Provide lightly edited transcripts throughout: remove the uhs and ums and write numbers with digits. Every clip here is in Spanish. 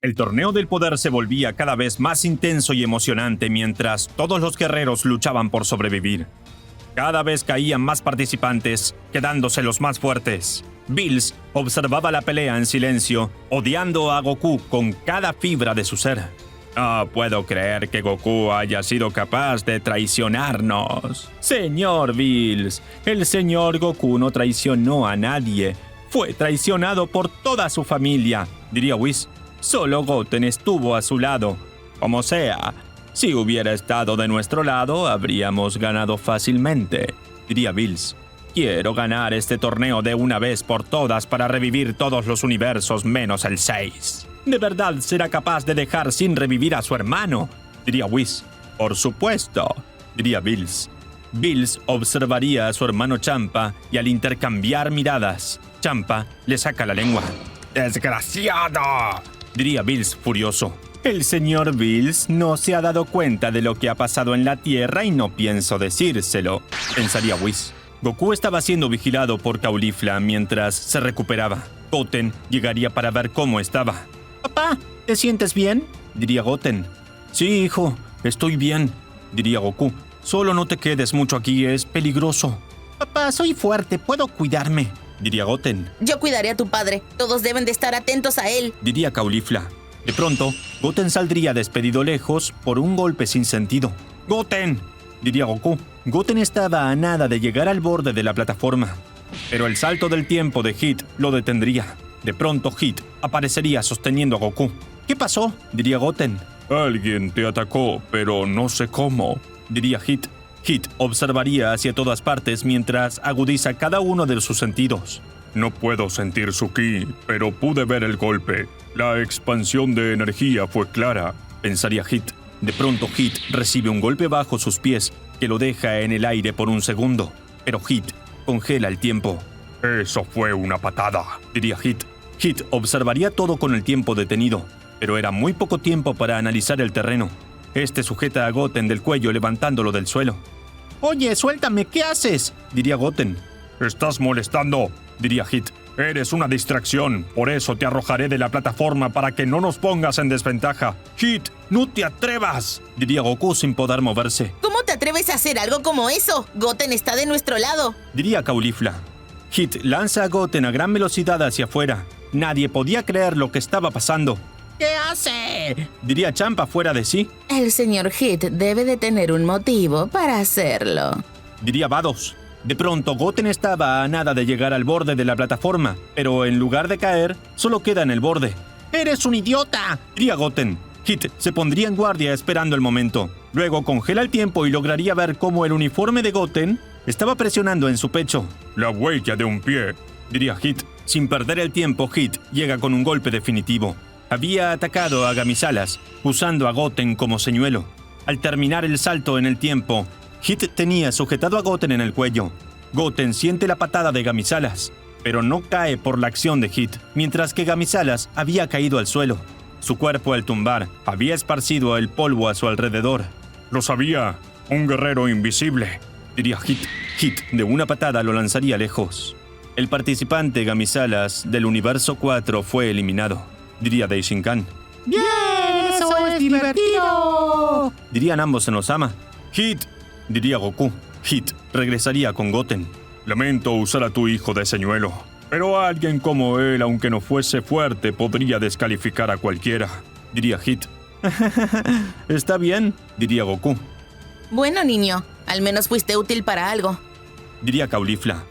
El torneo del poder se volvía cada vez más intenso y emocionante mientras todos los guerreros luchaban por sobrevivir. Cada vez caían más participantes, quedándose los más fuertes. Bills observaba la pelea en silencio, odiando a Goku con cada fibra de su ser. No puedo creer que Goku haya sido capaz de traicionarnos. Señor Bills, el señor Goku no traicionó a nadie. Fue traicionado por toda su familia, diría Whis. Solo Goten estuvo a su lado. Como sea, si hubiera estado de nuestro lado, habríamos ganado fácilmente, diría Bills. Quiero ganar este torneo de una vez por todas para revivir todos los universos menos el 6. ¿De verdad será capaz de dejar sin revivir a su hermano?, diría Whis. Por supuesto, diría Bills. Bills observaría a su hermano Champa y al intercambiar miradas, Champa le saca la lengua. ¡Desgraciado!, diría Bills furioso. El señor Bills no se ha dado cuenta de lo que ha pasado en la Tierra y no pienso decírselo, pensaría Whis. Goku estaba siendo vigilado por Caulifla mientras se recuperaba. Goten llegaría para ver cómo estaba. «Papá, ¿te sientes bien?», diría Goten. «Sí, hijo, estoy bien», diría Goku. «Solo no te quedes mucho aquí, es peligroso». «Papá, soy fuerte, puedo cuidarme», diría Goten. Yo cuidaré a tu padre. Todos deben de estar atentos a él, diría Caulifla. De pronto, Goten saldría despedido lejos por un golpe sin sentido. «¡Goten!», diría Goku. Goten estaba a nada de llegar al borde de la plataforma, pero el salto del tiempo de Hit lo detendría. De pronto, Hit aparecería sosteniendo a Goku. «¿Qué pasó?», diría Goten. «Alguien te atacó, pero no sé cómo», diría Hit. Hit observaría hacia todas partes mientras agudiza cada uno de sus sentidos. «No puedo sentir su ki, pero pude ver el golpe. La expansión de energía fue clara», pensaría Hit. De pronto, Hit recibe un golpe bajo sus pies que lo deja en el aire por un segundo. Pero Hit congela el tiempo. «Eso fue una patada», diría Hit. Hit observaría todo con el tiempo detenido, pero era muy poco tiempo para analizar el terreno. Este sujeta a Goten del cuello levantándolo del suelo. «Oye, suéltame, ¿qué haces?», diría Goten. «Estás molestando», diría Hit. «Eres una distracción, por eso te arrojaré de la plataforma para que no nos pongas en desventaja». «Hit, no te atrevas», diría Goku sin poder moverse. ¿Cómo te atreves a hacer algo como eso? Goten está de nuestro lado, diría Caulifla. Hit lanza a Goten a gran velocidad hacia afuera. Nadie podía creer lo que estaba pasando. «¿Qué hace?», diría Champa fuera de sí. El señor Hit debe de tener un motivo para hacerlo, diría Vados. De pronto, Goten estaba a nada de llegar al borde de la plataforma, pero en lugar de caer, solo queda en el borde. «¡Eres un idiota!», diría Goten. Hit se pondría en guardia esperando el momento. Luego congela el tiempo y lograría ver cómo el uniforme de Goten estaba presionando en su pecho. «La huella de un pie», diría Hit. Sin perder el tiempo, Hit llega con un golpe definitivo. Había atacado a Gamisalas, usando a Goten como señuelo. Al terminar el salto en el tiempo, Hit tenía sujetado a Goten en el cuello. Goten siente la patada de Gamisalas, pero no cae por la acción de Hit, mientras que Gamisalas había caído al suelo. Su cuerpo al tumbar había esparcido el polvo a su alrededor. «Lo sabía, un guerrero invisible», diría Hit. Hit de una patada lo lanzaría lejos. El participante Gamisalas del universo 4 fue eliminado, diría Daishinkan. ¡Bien! ¡Eso es divertido!, dirían ambos en Osama. «Hit», diría Goku. Hit regresaría con Goten. «Lamento usar a tu hijo de señuelo, pero alguien como él, aunque no fuese fuerte, podría descalificar a cualquiera», diría Hit. «Está bien», diría Goku. Bueno, niño, al menos fuiste útil para algo, diría Caulifla.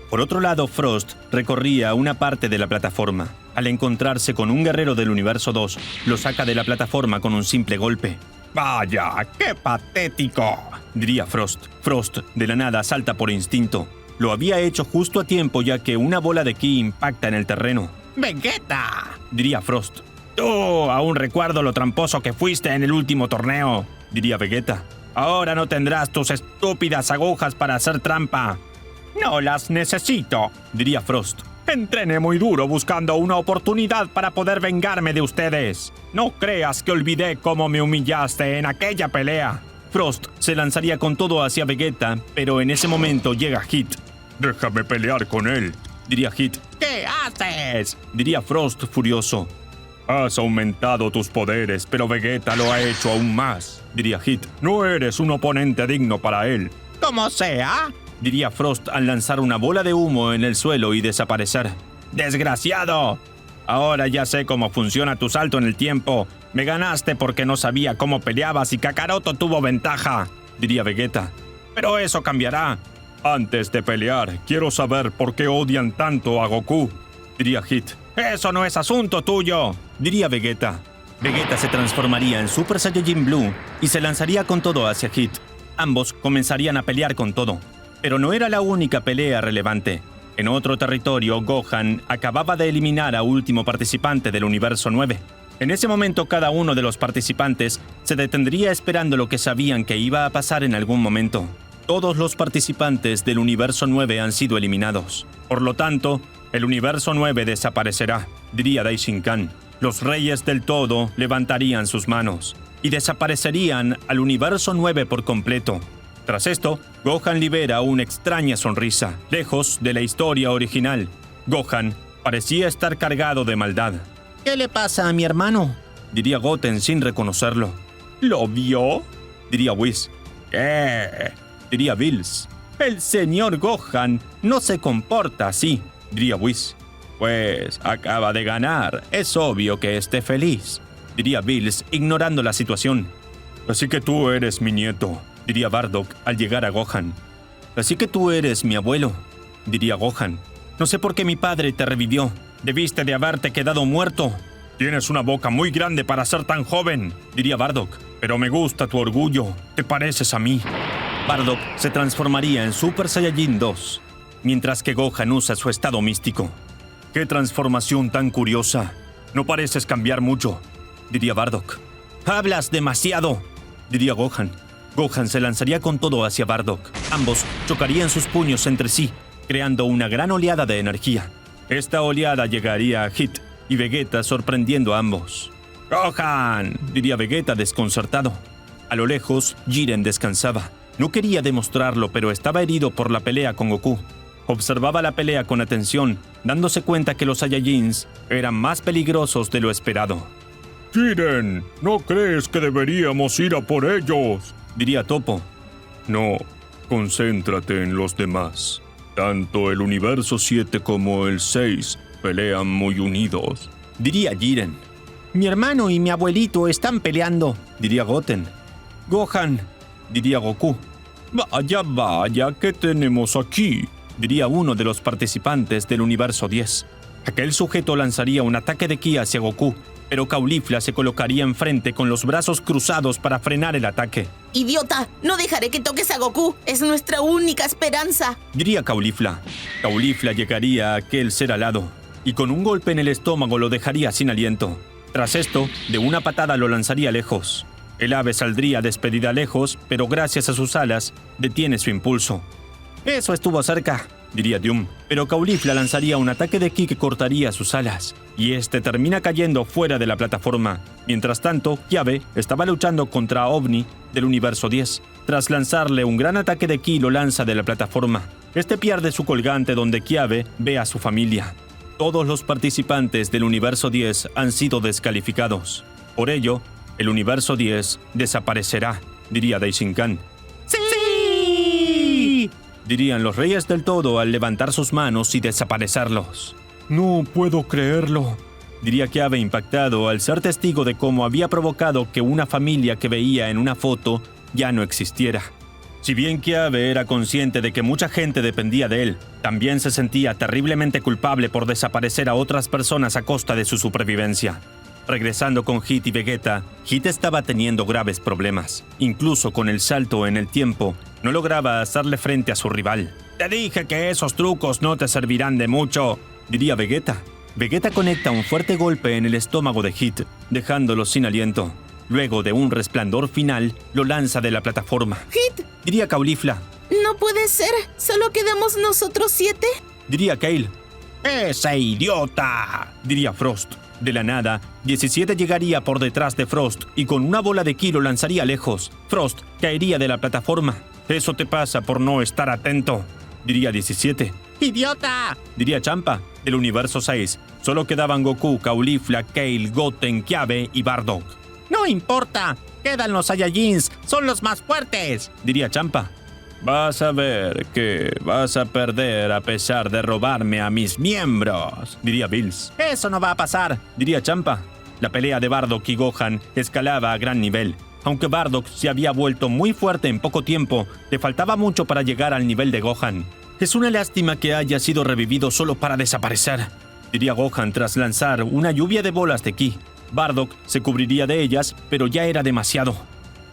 Por otro lado, Frost recorría una parte de la plataforma. Al encontrarse con un guerrero del universo 2, lo saca de la plataforma con un simple golpe. «¡Vaya, qué patético!», diría Frost. Frost, de la nada, salta por instinto. Lo había hecho justo a tiempo ya que una bola de ki impacta en el terreno. «¡Vegeta!», diría Frost. «Tú, aún recuerdo lo tramposo que fuiste en el último torneo», diría Vegeta. «Ahora no tendrás tus estúpidas agujas para hacer trampa». «No las necesito», diría Frost. «Entrené muy duro buscando una oportunidad para poder vengarme de ustedes. No creas que olvidé cómo me humillaste en aquella pelea». Frost se lanzaría con todo hacia Vegeta, pero en ese momento llega Hit. «Déjame pelear con él», diría Hit. «¿Qué haces?», diría Frost furioso. Has aumentado tus poderes, pero Vegeta lo ha hecho aún más, diría Hit. No eres un oponente digno para él. Como sea, Diría Frost al lanzar una bola de humo en el suelo y desaparecer. ¡Desgraciado! Ahora ya sé cómo funciona tu salto en el tiempo. Me ganaste porque no sabía cómo peleabas y Kakaroto tuvo ventaja, diría Vegeta. Pero eso cambiará. Antes de pelear, quiero saber por qué odian tanto a Goku, diría Hit. Eso no es asunto tuyo, diría Vegeta. Vegeta se transformaría en Super Saiyajin Blue y se lanzaría con todo hacia Hit. Ambos comenzarían a pelear con todo. Pero no era la única pelea relevante. En otro territorio, Gohan acababa de eliminar a último participante del Universo 9. En ese momento, cada uno de los participantes se detendría esperando lo que sabían que iba a pasar en algún momento. Todos los participantes del Universo 9 han sido eliminados. Por lo tanto, el Universo 9 desaparecerá, diría Daishinkan. Los Reyes del Todo levantarían sus manos y desaparecerían al Universo 9 por completo. Tras esto, Gohan libera una extraña sonrisa, lejos de la historia original. Gohan parecía estar cargado de maldad. ¿qué le pasa a mi hermano? Diría Goten sin reconocerlo. ¿Lo vio? Diría Whis. ¿Qué? Diría Bills. El señor Gohan no se comporta así, diría Whis. Pues acaba de ganar, es obvio que esté feliz, diría Bills, ignorando la situación. Así que tú eres mi nieto, diría Bardock al llegar a Gohan. Así que tú eres mi abuelo, diría Gohan. No sé por qué mi padre te revivió. Debiste de haberte quedado muerto. Tienes una boca muy grande para ser tan joven, diría Bardock. Pero me gusta tu orgullo. Te pareces a mí. Bardock se transformaría en Super Saiyajin 2, mientras que Gohan usa su estado místico. ¡Qué transformación tan curiosa! No pareces cambiar mucho, diría Bardock. ¡Hablas demasiado!, diría Gohan. Gohan se lanzaría con todo hacia Bardock. Ambos chocarían sus puños entre sí, creando una gran oleada de energía. Esta oleada llegaría a Hit y Vegeta, sorprendiendo a ambos. ¡Gohan!, diría Vegeta desconcertado. A lo lejos, Jiren descansaba. No quería demostrarlo, pero estaba herido por la pelea con Goku. Observaba la pelea con atención, dándose cuenta que los Saiyajins eran más peligrosos de lo esperado. «Jiren, ¿no crees que deberíamos ir a por ellos?», diría Toppo. «No, concéntrate en los demás. Tanto el Universo 7 como el 6 pelean muy unidos», diría Jiren. Mi hermano y mi abuelito están peleando, diría Goten. «Gohan», diría Goku. «Vaya, vaya, ¿qué tenemos aquí?», diría uno de los participantes del Universo 10. Aquel sujeto lanzaría un ataque de ki hacia Goku, pero Caulifla se colocaría enfrente con los brazos cruzados para frenar el ataque. ¡Idiota! ¡No dejaré que toques a Goku! ¡Es nuestra única esperanza!, diría Caulifla. Caulifla llegaría a aquel ser alado, y con un golpe en el estómago lo dejaría sin aliento. Tras esto, de una patada lo lanzaría lejos. El ave saldría despedida lejos, pero gracias a sus alas, detiene su impulso. «Eso estuvo cerca», diría Doom, pero Caulifla lanzaría un ataque de ki que cortaría sus alas, y este termina cayendo fuera de la plataforma. Mientras tanto, Kiabe estaba luchando contra OVNI del Universo 10. Tras lanzarle un gran ataque de ki, lo lanza de la plataforma. Este pierde su colgante donde Kiabe ve a su familia. Todos los participantes del Universo 10 han sido descalificados. Por ello, el Universo 10 desaparecerá, diría Daishinkan. ¡Sí!, dirían los Reyes del Todo al levantar sus manos y desaparecerlos. «No puedo creerlo», diría Kiabe impactado al ser testigo de cómo había provocado que una familia que veía en una foto ya no existiera. Si bien Kiabe era consciente de que mucha gente dependía de él, también se sentía terriblemente culpable por desaparecer a otras personas a costa de su supervivencia. Regresando con Hit y Vegeta, Hit estaba teniendo graves problemas. Incluso con el salto en el tiempo, no lograba hacerle frente a su rival. «Te dije que esos trucos no te servirán de mucho», diría Vegeta. Vegeta conecta un fuerte golpe en el estómago de Hit, dejándolo sin aliento. Luego de un resplandor final, lo lanza de la plataforma. ¡Hit! Diría Caulifla. ¡No puede ser! ¿Solo quedamos nosotros 7? Diría Kale. «¡Ese idiota!», diría Frost. De la nada, 17 llegaría por detrás de Frost y con una bola de ki lo lanzaría lejos. Frost caería de la plataforma. «Eso te pasa por no estar atento», diría 17. ¡Idiota!, diría Champa, del Universo 6, Solo quedaban Goku, Caulifla, Kale, Goten, Kiabe y Bardock. No importa. Quedan los Saiyajins. Son los más fuertes. Diría Champa. Vas a ver que vas a perder a pesar de robarme a mis miembros, diría Bills. Eso no va a pasar. Diría Champa. La pelea de Bardock y Gohan escalaba a gran nivel. Aunque Bardock se había vuelto muy fuerte en poco tiempo, le faltaba mucho para llegar al nivel de Gohan. Es una lástima que haya sido revivido solo para desaparecer, diría Gohan tras lanzar una lluvia de bolas de ki. Bardock se cubriría de ellas, pero ya era demasiado.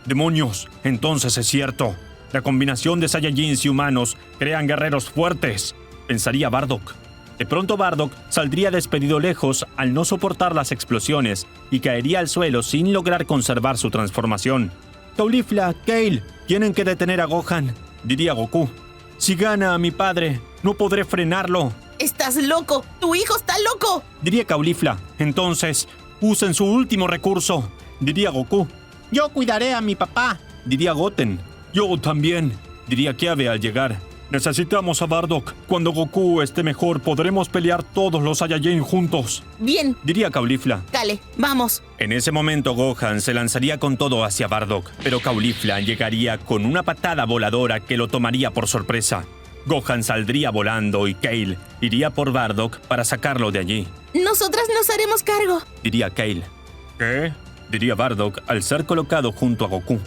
¡Demonios! Entonces es cierto. La combinación de Saiyajins y humanos crean guerreros fuertes, pensaría Bardock. De pronto Bardock saldría despedido lejos al no soportar las explosiones y caería al suelo sin lograr conservar su transformación. Caulifla, Kale, tienen que detener a Gohan, diría Goku. Si gana a mi padre, no podré frenarlo. ¡Estás loco! ¡Tu hijo está loco! Diría Caulifla. Entonces, usen su último recurso, diría Goku. Yo cuidaré a mi papá. Diría Goten. Yo también, diría Kiabe al llegar. Necesitamos a Bardock. Cuando Goku esté mejor, podremos pelear todos los Saiyajin juntos, Bien, diría Caulifla. Kale, vamos. En ese momento Gohan se lanzaría con todo hacia Bardock, pero Caulifla llegaría con una patada voladora que lo tomaría por sorpresa. Gohan saldría volando y Kale iría por Bardock para sacarlo de allí, Nosotras nos haremos cargo. diría Kale. ¿Qué? Diría Bardock al ser colocado junto a Goku.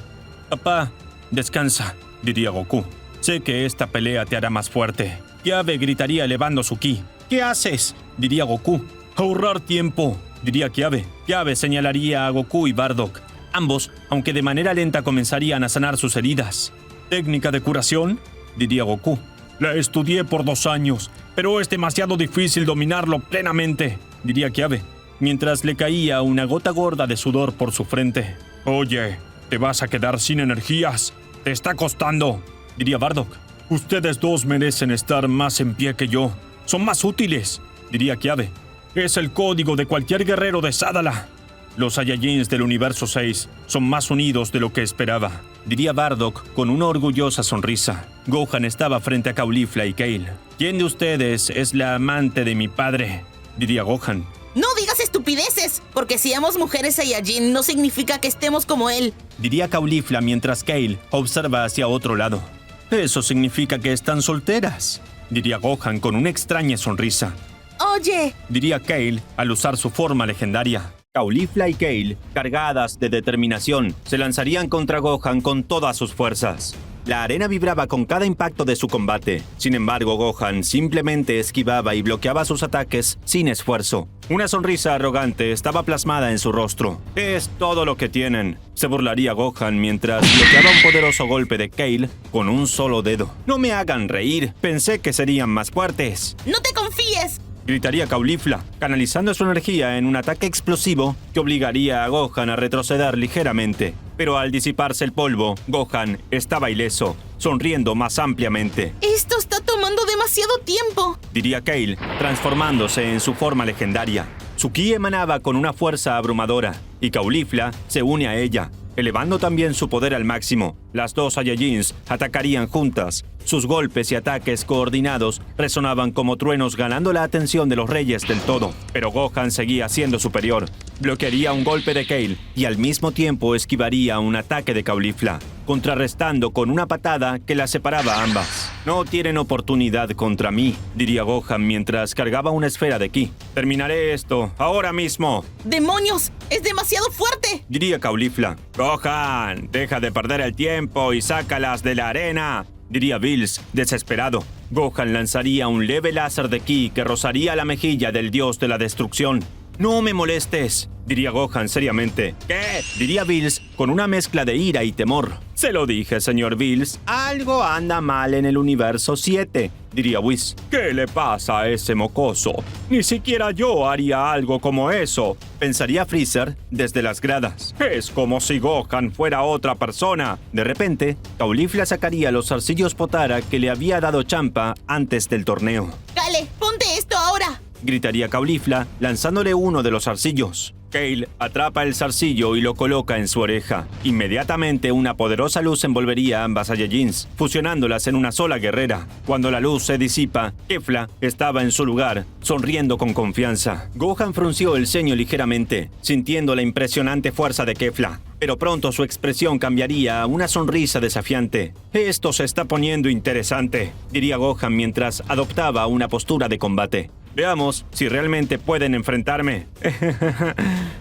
Papá, descansa, diría Goku. Sé que esta pelea te hará más fuerte. Kiabe gritaría elevando su ki. ¿Qué haces? Diría Goku. Ahorrar tiempo, diría Kiabe. Kiabe señalaría a Goku y Bardock. Ambos, aunque de manera lenta, comenzarían a sanar sus heridas. ¿Técnica de curación? Diría Goku. La estudié por 2 años, pero es demasiado difícil dominarlo plenamente, diría Kiabe, mientras le caía una gota gorda de sudor por su frente. Oye, te vas a quedar sin energías. Te está costando, diría Bardock. Ustedes dos merecen estar más en pie que yo. Son más útiles, diría Kiabe. Es el código de cualquier guerrero de Sadala. Los Saiyajins del universo 6 son más unidos de lo que esperaba, diría Bardock con una orgullosa sonrisa. Gohan estaba frente a Caulifla y Kale. ¿Quién de ustedes es la amante de mi padre? Diría Gohan. No digas estupideces, porque si seamos mujeres Saiyajin no significa que estemos como él. Diría Caulifla mientras Kale observa hacia otro lado. Eso significa que están solteras, diría Gohan con una extraña sonrisa. Oye, Diría Kale al usar su forma legendaria. Caulifla y Kale, cargadas de determinación, se lanzarían contra Gohan con todas sus fuerzas. La arena vibraba con cada impacto de su combate. Sin embargo, Gohan simplemente esquivaba y bloqueaba sus ataques sin esfuerzo. Una sonrisa arrogante estaba plasmada en su rostro. Es todo lo que tienen, se burlaría Gohan mientras bloqueaba un poderoso golpe de Kale con un solo dedo. No me hagan reír, pensé que serían más fuertes, no te confíes. gritaría Caulifla, canalizando su energía en un ataque explosivo que obligaría a Gohan a retroceder ligeramente. Pero al disiparse el polvo, Gohan estaba ileso, sonriendo más ampliamente. Esto está tomando demasiado tiempo. Diría Kale, transformándose en su forma legendaria. Su ki emanaba con una fuerza abrumadora, y Caulifla se une a ella, elevando también su poder al máximo. Las dos Saiyajins atacarían juntas. Sus golpes y ataques coordinados resonaban como truenos, ganando la atención de los reyes del todo. Pero Gohan seguía siendo superior. Bloquearía un golpe de Kale y al mismo tiempo esquivaría un ataque de Caulifla, contrarrestando con una patada que las separaba a ambas. No tienen oportunidad contra mí, diría Gohan mientras cargaba una esfera de ki. Terminaré esto ahora mismo, ¡Demonios! ¡Es demasiado fuerte! diría Caulifla. Gohan, deja de perder el tiempo y sácalas de la arena, diría Bills, desesperado. Gohan lanzaría un leve láser de ki que rozaría la mejilla del dios de la destrucción. No me molestes, diría Gohan seriamente. ¿Qué? Diría Bills con una mezcla de ira y temor. Se lo dije, señor Bills. Algo anda mal en el universo 7, diría Whis. ¿Qué le pasa a ese mocoso? Ni siquiera yo haría algo como eso, pensaría Freezer desde las gradas. Es como si Gohan fuera otra persona. De repente, Caulifla sacaría los zarcillos Potara que le había dado Champa antes del torneo. Kale, ponte esto ahora. gritaría Caulifla, lanzándole uno de los zarcillos. Kale atrapa el zarcillo y lo coloca en su oreja. Inmediatamente una poderosa luz envolvería a ambas Saiyajins, fusionándolas en una sola guerrera. Cuando la luz se disipa, Kefla estaba en su lugar, sonriendo con confianza. Gohan frunció el ceño ligeramente, sintiendo la impresionante fuerza de Kefla. Pero pronto su expresión cambiaría a una sonrisa desafiante. «Esto se está poniendo interesante», diría Gohan mientras adoptaba una postura de combate. «Veamos si realmente pueden enfrentarme».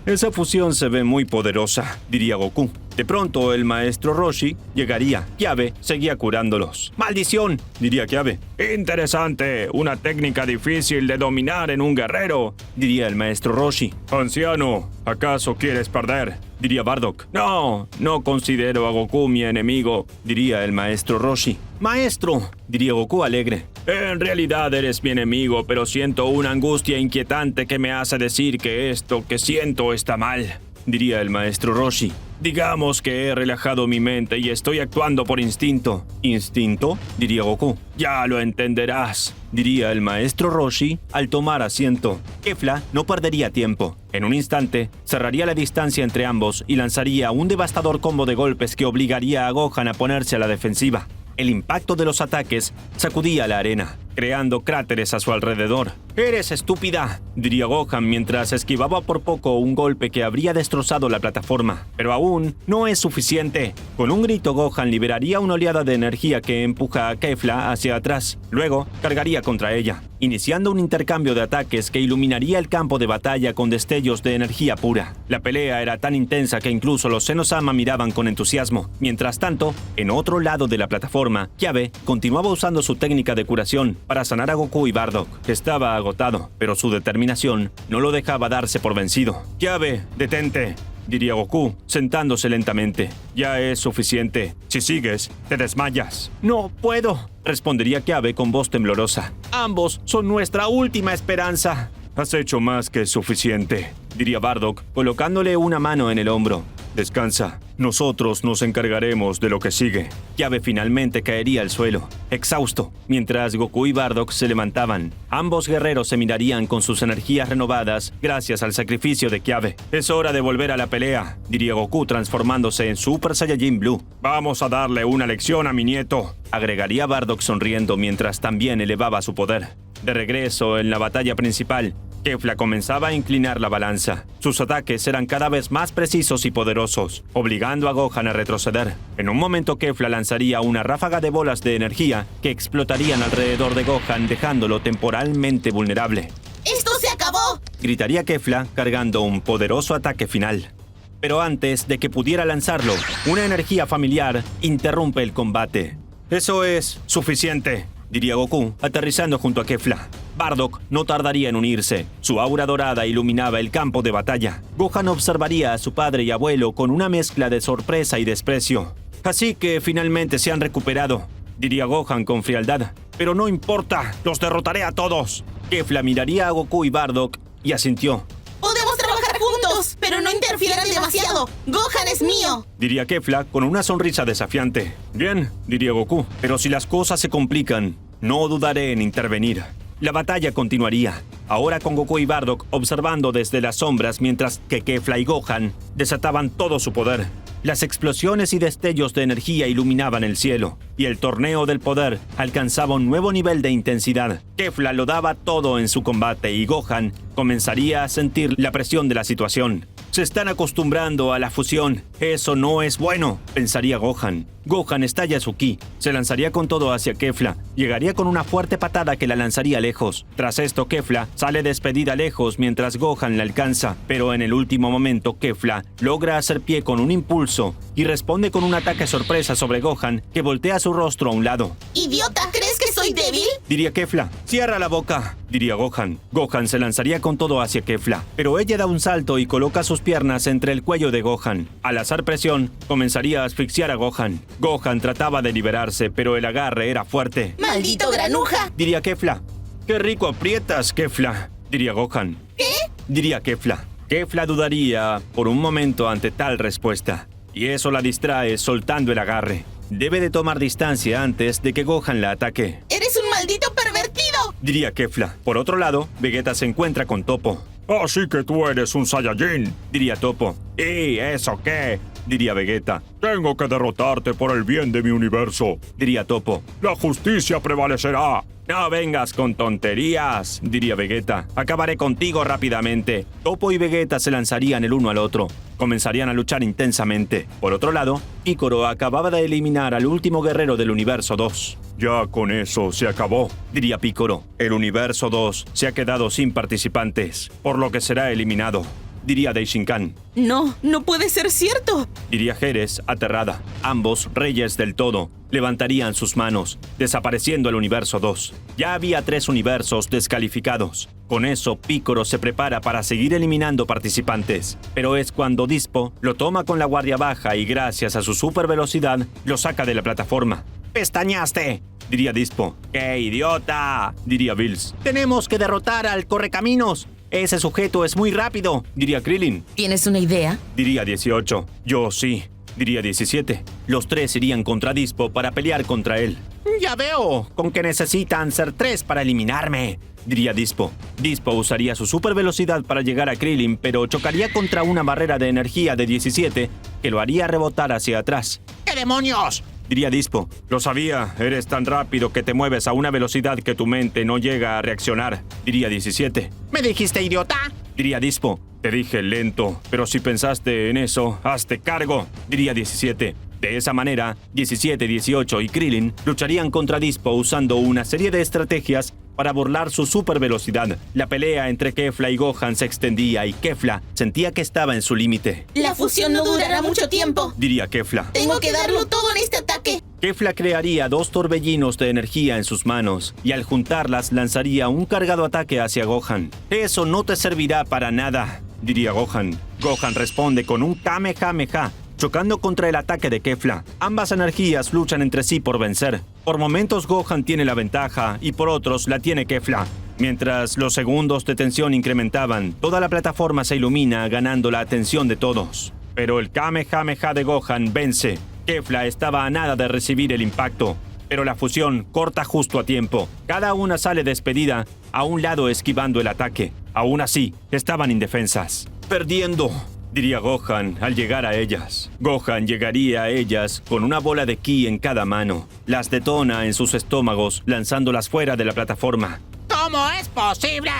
«Esa fusión se ve muy poderosa», diría Goku. De pronto el maestro Roshi llegaría. Kiabe seguía curándolos. «¡Maldición!», diría Kiabe. «Interesante, una técnica difícil de dominar en un guerrero», diría el maestro Roshi. «Anciano, ¿acaso quieres perder?», diría Bardock. «No, no considero a Goku mi enemigo», diría el maestro Roshi. «Maestro», diría Goku alegre. «En realidad eres mi enemigo, pero siento una angustia inquietante que me hace decir que esto que siento está mal», diría el maestro Roshi. «Digamos que he relajado mi mente y estoy actuando por instinto». «¿Instinto?», diría Goku. «Ya lo entenderás», diría el maestro Roshi al tomar asiento. Kefla no perdería tiempo. En un instante, cerraría la distancia entre ambos y lanzaría un devastador combo de golpes que obligaría a Gohan a ponerse a la defensiva. El impacto de los ataques sacudía la arena, creando cráteres a su alrededor. «Eres estúpida», diría Gohan mientras esquivaba por poco un golpe que habría destrozado la plataforma. Pero aún no es suficiente. Con un grito, Gohan liberaría una oleada de energía que empuja a Kefla hacia atrás. Luego, cargaría contra ella, iniciando un intercambio de ataques que iluminaría el campo de batalla con destellos de energía pura. La pelea era tan intensa que incluso los Zenosama miraban con entusiasmo. Mientras tanto, en otro lado de la plataforma, Kiabe continuaba usando su técnica de curación para sanar a Goku y Bardock. Estaba agotado, pero su determinación no lo dejaba darse por vencido. «Kiabe, detente», diría Goku, sentándose lentamente. «Ya es suficiente. Si sigues, te desmayas». «No puedo», respondería Kiabe con voz temblorosa. «Ambos son nuestra última esperanza». «Has hecho más que suficiente», diría Bardock, colocándole una mano en el hombro. «Descansa. Nosotros nos encargaremos de lo que sigue». Kiabe finalmente caería al suelo, exhausto, mientras Goku y Bardock se levantaban. Ambos guerreros se mirarían con sus energías renovadas gracias al sacrificio de Kiabe. «Es hora de volver a la pelea», diría Goku transformándose en Super Saiyajin Blue. «Vamos a darle una lección a mi nieto», agregaría Bardock sonriendo mientras también elevaba su poder. De regreso en la batalla principal, Kefla comenzaba a inclinar la balanza. Sus ataques eran cada vez más precisos y poderosos, obligando a Gohan a retroceder. En un momento, Kefla lanzaría una ráfaga de bolas de energía que explotarían alrededor de Gohan, dejándolo temporalmente vulnerable. ¡Esto se acabó!, gritaría Kefla, cargando un poderoso ataque final. Pero antes de que pudiera lanzarlo, una energía familiar interrumpe el combate. «Eso es suficiente», diría Goku, aterrizando junto a Kefla. Bardock no tardaría en unirse. Su aura dorada iluminaba el campo de batalla. Gohan observaría a su padre y abuelo con una mezcla de sorpresa y desprecio. «Así que finalmente se han recuperado», diría Gohan con frialdad. «Pero no importa, los derrotaré a todos». Kefla miraría a Goku y Bardock y asintió. «Podemos trabajar juntos, pero no interfieran demasiado. Gohan es mío», diría Kefla con una sonrisa desafiante. «Bien», diría Goku, «pero si las cosas se complican, no dudaré en intervenir». La batalla continuaría, ahora con Goku y Bardock observando desde las sombras mientras que Kefla y Gohan desataban todo su poder. Las explosiones y destellos de energía iluminaban el cielo, y el torneo del poder alcanzaba un nuevo nivel de intensidad. Kefla lo daba todo en su combate y Gohan comenzaría a sentir la presión de la situación. «Se están acostumbrando a la fusión. Eso no es bueno», pensaría Gohan. Gohan estalla su ki, se lanzaría con todo hacia Kefla, llegaría con una fuerte patada que la lanzaría lejos. Tras esto, Kefla sale despedida lejos mientras Gohan la alcanza, pero en el último momento Kefla logra hacer pie con un impulso y responde con un ataque sorpresa sobre Gohan que voltea su rostro a un lado. «Idiota, ¿crees que soy débil?», diría Kefla. «Cierra la boca», diría Gohan. Gohan se lanzaría con todo hacia Kefla, pero ella da un salto y coloca sus piernas entre el cuello de Gohan. Al hacer presión, comenzaría a asfixiar a Gohan. Gohan trataba de liberarse, pero el agarre era fuerte. «¡Maldito granuja!», diría Kefla. «Qué rico aprietas, Kefla», diría Gohan. «¿Qué?», diría Kefla. Kefla dudaría por un momento ante tal respuesta, y eso la distrae soltando el agarre. Debe de tomar distancia antes de que Gohan la ataque. «¡Eres un maldito pervertido!», diría Kefla. Por otro lado, Vegeta se encuentra con Toppo. Así que tú eres un Saiyajin, diría Toppo. ¿Y eso qué? Diría Vegeta. Tengo que derrotarte por el bien de mi universo, diría Toppo. La justicia prevalecerá. No vengas con tonterías, diría Vegeta. Acabaré contigo rápidamente. Toppo y Vegeta se lanzarían el uno al otro. Comenzarían a luchar intensamente. Por otro lado, Piccolo acababa de eliminar al último guerrero del Universo 2. Ya con eso se acabó, diría Piccolo. El Universo 2 se ha quedado sin participantes, por lo que será eliminado, diría Daishinkan. No, no puede ser cierto. Diría Jerez, aterrada. Ambos, reyes del todo, levantarían sus manos, desapareciendo el Universo 2. Ya había 3 universos descalificados. Con eso, Piccolo se prepara para seguir eliminando participantes. Pero es cuando Dispo lo toma con la guardia baja y gracias a su super velocidad, lo saca de la plataforma. ¡Pestañaste!, diría Dispo. ¡Qué idiota!, diría Bills. Tenemos que derrotar al Correcaminos. Ese sujeto es muy rápido, diría Krillin. ¿Tienes una idea? Diría 18. Yo sí, diría 17. Los 3 irían contra Dispo para pelear contra él. Ya veo, con que necesitan ser 3 para eliminarme, diría Dispo. Dispo usaría su super velocidad para llegar a Krillin, pero chocaría contra una barrera de energía de 17 que lo haría rebotar hacia atrás. ¿Qué demonios?, diría Dispo. Lo sabía, eres tan rápido que te mueves a una velocidad que tu mente no llega a reaccionar, diría 17. ¿Me dijiste idiota?, diría Dispo. Te dije lento, pero si pensaste en eso, hazte cargo, diría 17. De esa manera, 17, 18 y Krillin lucharían contra Dispo usando una serie de estrategias para burlar su super velocidad. La pelea entre Kefla y Gohan se extendía y Kefla sentía que estaba en su límite. La fusión no durará mucho tiempo, diría Kefla. Tengo que darlo todo en este ataque. Kefla crearía 2 torbellinos de energía en sus manos y al juntarlas lanzaría un cargado ataque hacia Gohan. Eso no te servirá para nada, diría Gohan. Gohan responde con un Kamehameha, chocando contra el ataque de Kefla. Ambas energías luchan entre sí por vencer. Por momentos Gohan tiene la ventaja y por otros la tiene Kefla. Mientras los segundos de tensión incrementaban, toda la plataforma se ilumina ganando la atención de todos. Pero el Kamehameha de Gohan vence. Kefla estaba a nada de recibir el impacto, pero la fusión corta justo a tiempo. Cada una sale despedida, a un lado esquivando el ataque. Aún así, estaban indefensas. Perdiendo, diría Gohan al llegar a ellas. Gohan llegaría a ellas con una bola de ki en cada mano. Las detona en sus estómagos, lanzándolas fuera de la plataforma. ¿Cómo es posible?,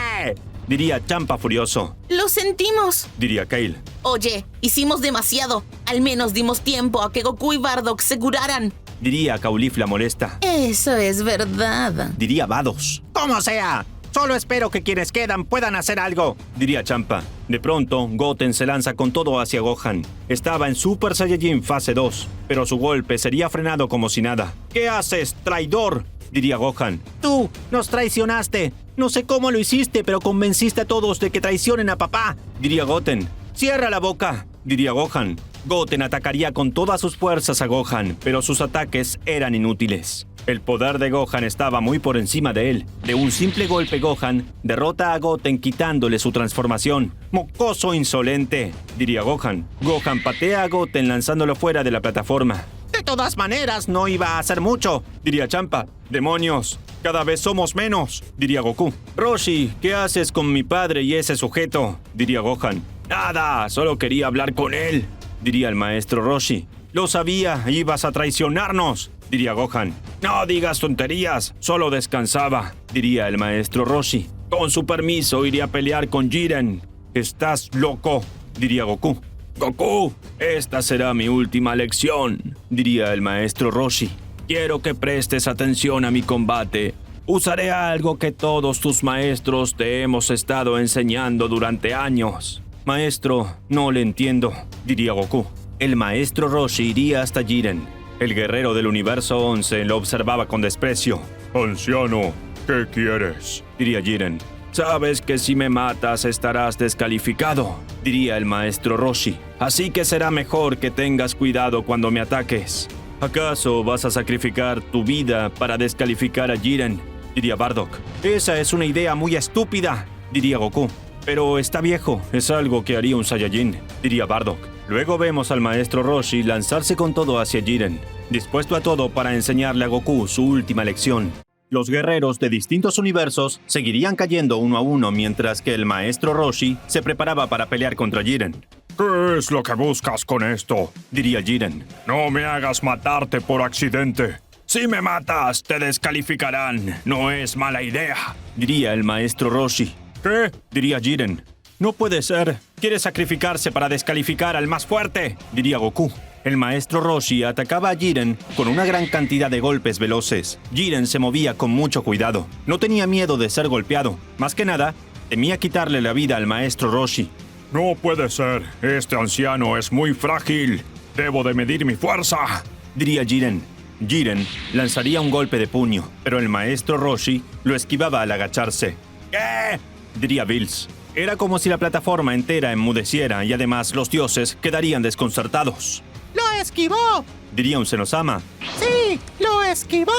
diría Champa furioso. Lo sentimos, diría Kale. Oye, hicimos demasiado. Al menos dimos tiempo a que Goku y Bardock se curaran, diría Caulifla molesta. Eso es verdad, diría Vados. Como sea, solo espero que quienes quedan puedan hacer algo, diría Champa. De pronto, Goten se lanza con todo hacia Gohan. Estaba en Super Saiyajin fase 2, pero su golpe sería frenado como si nada. ¿Qué haces, traidor?, diría Gohan. Tú nos traicionaste. No sé cómo lo hiciste, pero convenciste a todos de que traicionen a papá, diría Goten. Cierra la boca, diría Gohan. Goten atacaría con todas sus fuerzas a Gohan, pero sus ataques eran inútiles. El poder de Gohan estaba muy por encima de él. De un simple golpe Gohan derrota a Goten quitándole su transformación. ¡Mocoso insolente!, diría Gohan. Gohan patea a Goten lanzándolo fuera de la plataforma. De todas maneras, no iba a hacer mucho, diría Champa. ¡Demonios! Cada vez somos menos, diría Goku. Roshi, ¿qué haces con mi padre y ese sujeto?, diría Gohan. Nada, solo quería hablar con él, diría el maestro Roshi. Lo sabía, ibas a traicionarnos, diría Gohan. No digas tonterías, solo descansaba, diría el maestro Roshi. Con su permiso iré a pelear con Jiren. Estás loco, diría Goku. Goku, esta será mi última lección, diría el maestro Roshi. Quiero que prestes atención a mi combate. Usaré algo que todos tus maestros te hemos estado enseñando durante años. Maestro, no le entiendo, diría Goku. El maestro Roshi iría hasta Jiren. El guerrero del universo 11 lo observaba con desprecio. Anciano, ¿qué quieres?, diría Jiren. Sabes que si me matas estarás descalificado, diría el maestro Roshi. Así que será mejor que tengas cuidado cuando me ataques. ¿Acaso vas a sacrificar tu vida para descalificar a Jiren?, diría Bardock. Esa es una idea muy estúpida, diría Goku. Pero está viejo, es algo que haría un Saiyajin, diría Bardock. Luego vemos al maestro Roshi lanzarse con todo hacia Jiren, dispuesto a todo para enseñarle a Goku su última lección. Los guerreros de distintos universos seguirían cayendo uno a uno mientras que el maestro Roshi se preparaba para pelear contra Jiren. ¿Qué es lo que buscas con esto? Diría Jiren. No me hagas matarte por accidente. Si me matas, te descalificarán. No es mala idea. Diría el maestro Roshi. ¿Qué? Diría Jiren. No puede ser. Quiere sacrificarse para descalificar al más fuerte. Diría Goku. El maestro Roshi atacaba a Jiren con una gran cantidad de golpes veloces. Jiren se movía con mucho cuidado. No tenía miedo de ser golpeado. Más que nada, temía quitarle la vida al maestro Roshi. No puede ser. Este anciano es muy frágil. Debo de medir mi fuerza. Diría Jiren. Jiren lanzaría un golpe de puño, pero el maestro Roshi lo esquivaba al agacharse. ¿Qué? Diría Bills. Era como si la plataforma entera enmudeciera y además los dioses quedarían desconcertados. ¡Lo esquivó! Diría un Senosama. ¡Sí! ¡Lo esquivó!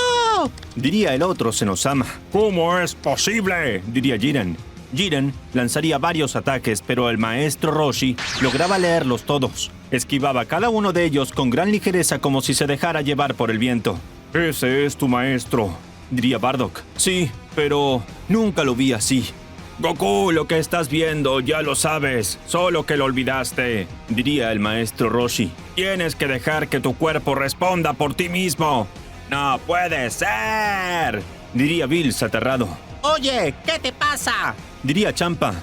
Diría el otro Senosama. ¿Cómo es posible? Diría Jiren. Jiren lanzaría varios ataques, pero el maestro Roshi lograba leerlos todos. Esquivaba cada uno de ellos con gran ligereza como si se dejara llevar por el viento. Ese es tu maestro. Diría Bardock. Sí, pero nunca lo vi así. Goku, lo que estás viendo ya lo sabes, solo que lo olvidaste. Diría el maestro Roshi. Tienes que dejar que tu cuerpo responda por ti mismo. ¡No puede ser! Diría Bills aterrado. Oye, ¿qué te pasa? Diría Champa.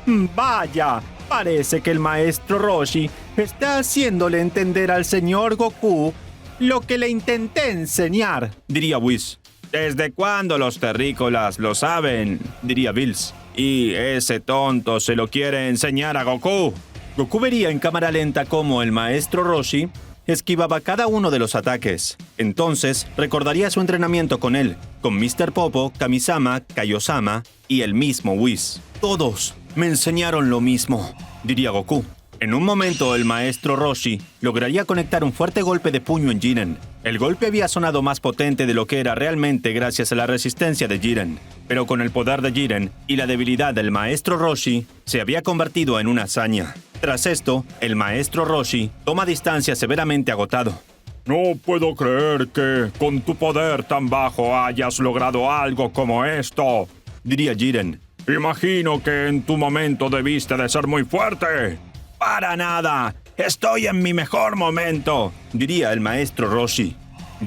Vaya, parece que el maestro Roshi está haciéndole entender al señor Goku lo que le intenté enseñar. Diría Whis. ¿Desde cuándo los terrícolas lo saben? Diría Bills. Y ese tonto se lo quiere enseñar a Goku. Goku vería en cámara lenta cómo el maestro Roshi esquivaba cada uno de los ataques. Entonces recordaría su entrenamiento con él, con Mr. Popo, Kamisama, Kaiosama y el mismo Whis. Todos me enseñaron lo mismo, diría Goku. En un momento el maestro Roshi lograría conectar un fuerte golpe de puño en Jiren. El golpe había sonado más potente de lo que era realmente gracias a la resistencia de Jiren. Pero con el poder de Jiren y la debilidad del maestro Roshi, se había convertido en una hazaña. Tras esto, el maestro Roshi toma distancia severamente agotado. No puedo creer que, con tu poder tan bajo, hayas logrado algo como esto, diría Jiren. Imagino que en tu momento debiste de ser muy fuerte. ¡Para nada! ¡Estoy en mi mejor momento!, diría el maestro Roshi.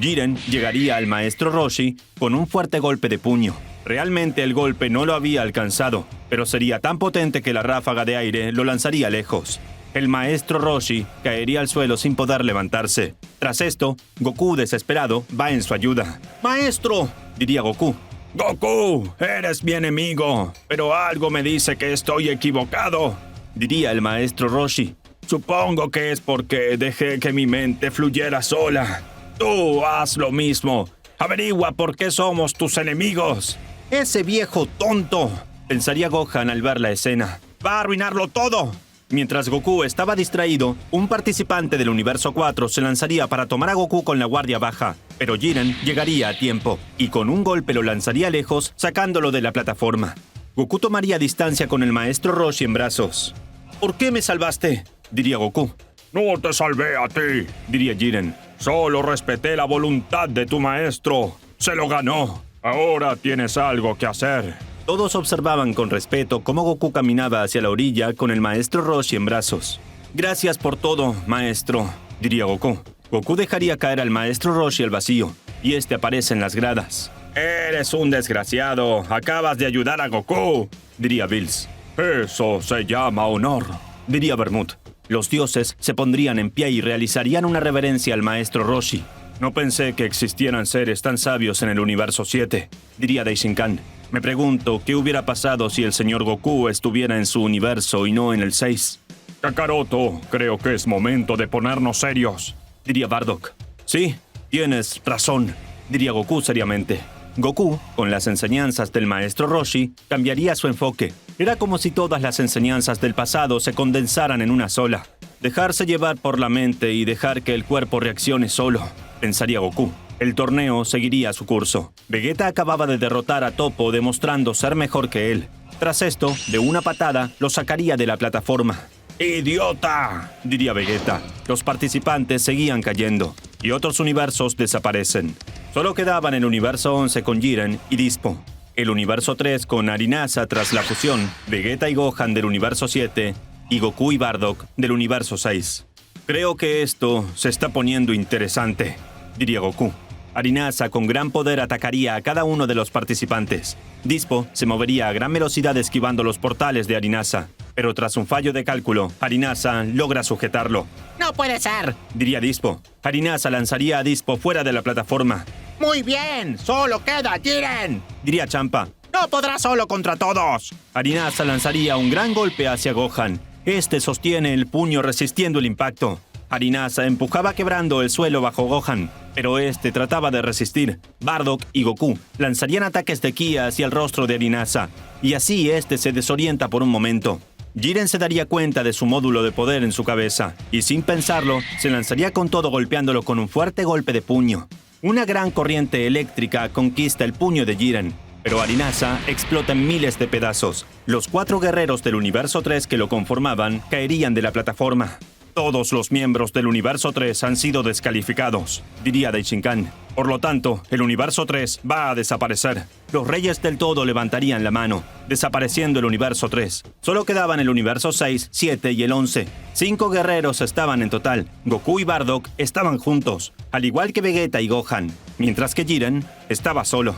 Jiren llegaría al maestro Roshi con un fuerte golpe de puño. Realmente el golpe no lo había alcanzado, pero sería tan potente que la ráfaga de aire lo lanzaría lejos. El maestro Roshi caería al suelo sin poder levantarse. Tras esto, Goku, desesperado, va en su ayuda. ¡Maestro!, diría Goku. Goku, eres mi enemigo, pero algo me dice que estoy equivocado, diría el maestro Roshi. Supongo que es porque dejé que mi mente fluyera sola. Tú haz lo mismo. Averigua por qué somos tus enemigos. Ese viejo tonto, pensaría Gohan al ver la escena. Va a arruinarlo todo. Mientras Goku estaba distraído, un participante del universo 4 se lanzaría para tomar a Goku con la guardia baja, pero Jiren llegaría a tiempo y con un golpe lo lanzaría lejos, sacándolo de la plataforma. Goku tomaría distancia con el maestro Roshi en brazos. ¿Por qué me salvaste?, diría Goku. No te salvé a ti, diría Jiren. Solo respeté la voluntad de tu maestro. Se lo ganó. Ahora tienes algo que hacer. Todos observaban con respeto cómo Goku caminaba hacia la orilla con el maestro Roshi en brazos. Gracias por todo, maestro, diría Goku. Goku dejaría caer al maestro Roshi al vacío, y este aparece en las gradas. Eres un desgraciado. Acabas de ayudar a Goku, diría Bills. Eso se llama honor, diría Bermud. Los dioses se pondrían en pie y realizarían una reverencia al maestro Roshi. No pensé que existieran seres tan sabios en el universo 7, diría Daishinkan. Me pregunto qué hubiera pasado si el señor Goku estuviera en su universo y no en el 6. Kakaroto, creo que es momento de ponernos serios, diría Bardock. Sí, tienes razón, diría Goku seriamente. Goku, con las enseñanzas del maestro Roshi, cambiaría su enfoque. Era como si todas las enseñanzas del pasado se condensaran en una sola. Dejarse llevar por la mente y dejar que el cuerpo reaccione solo, pensaría Goku. El torneo seguiría su curso. Vegeta acababa de derrotar a Toppo demostrando ser mejor que él. Tras esto, de una patada, lo sacaría de la plataforma. ¡Idiota!, diría Vegeta. Los participantes seguían cayendo y otros universos desaparecen. Solo quedaban el universo 11 con Jiren y Dispo, el universo 3 con Arinasa tras la fusión, Vegeta y Gohan del universo 7 y Goku y Bardock del universo 6. Creo que esto se está poniendo interesante, diría Goku. Arinasa con gran poder atacaría a cada uno de los participantes. Dispo se movería a gran velocidad esquivando los portales de Arinasa, pero tras un fallo de cálculo, Arinasa logra sujetarlo. ¡No puede ser! Diría Dispo. Arinasa lanzaría a Dispo fuera de la plataforma. ¡Muy bien! ¡Solo queda Jiren! Diría Champa. ¡No podrá solo contra todos! Arinasa lanzaría un gran golpe hacia Gohan. Este sostiene el puño resistiendo el impacto. Arinasa empujaba quebrando el suelo bajo Gohan, pero este trataba de resistir. Bardock y Goku lanzarían ataques de ki hacia el rostro de Arinasa, y así este se desorienta por un momento. Jiren se daría cuenta de su módulo de poder en su cabeza, y sin pensarlo, se lanzaría con todo golpeándolo con un fuerte golpe de puño. Una gran corriente eléctrica conquista el puño de Jiren, pero Arinasa explota en miles de pedazos. Los 4 guerreros del universo 3 que lo conformaban caerían de la plataforma. Todos los miembros del universo 3 han sido descalificados, diría Daishinkan. Por lo tanto, el universo 3 va a desaparecer. Los reyes del todo levantarían la mano, desapareciendo el universo 3. Solo quedaban el universo 6, 7 y el 11. 5 guerreros estaban en total. Goku y Bardock estaban juntos, al igual que Vegeta y Gohan, mientras que Jiren estaba solo.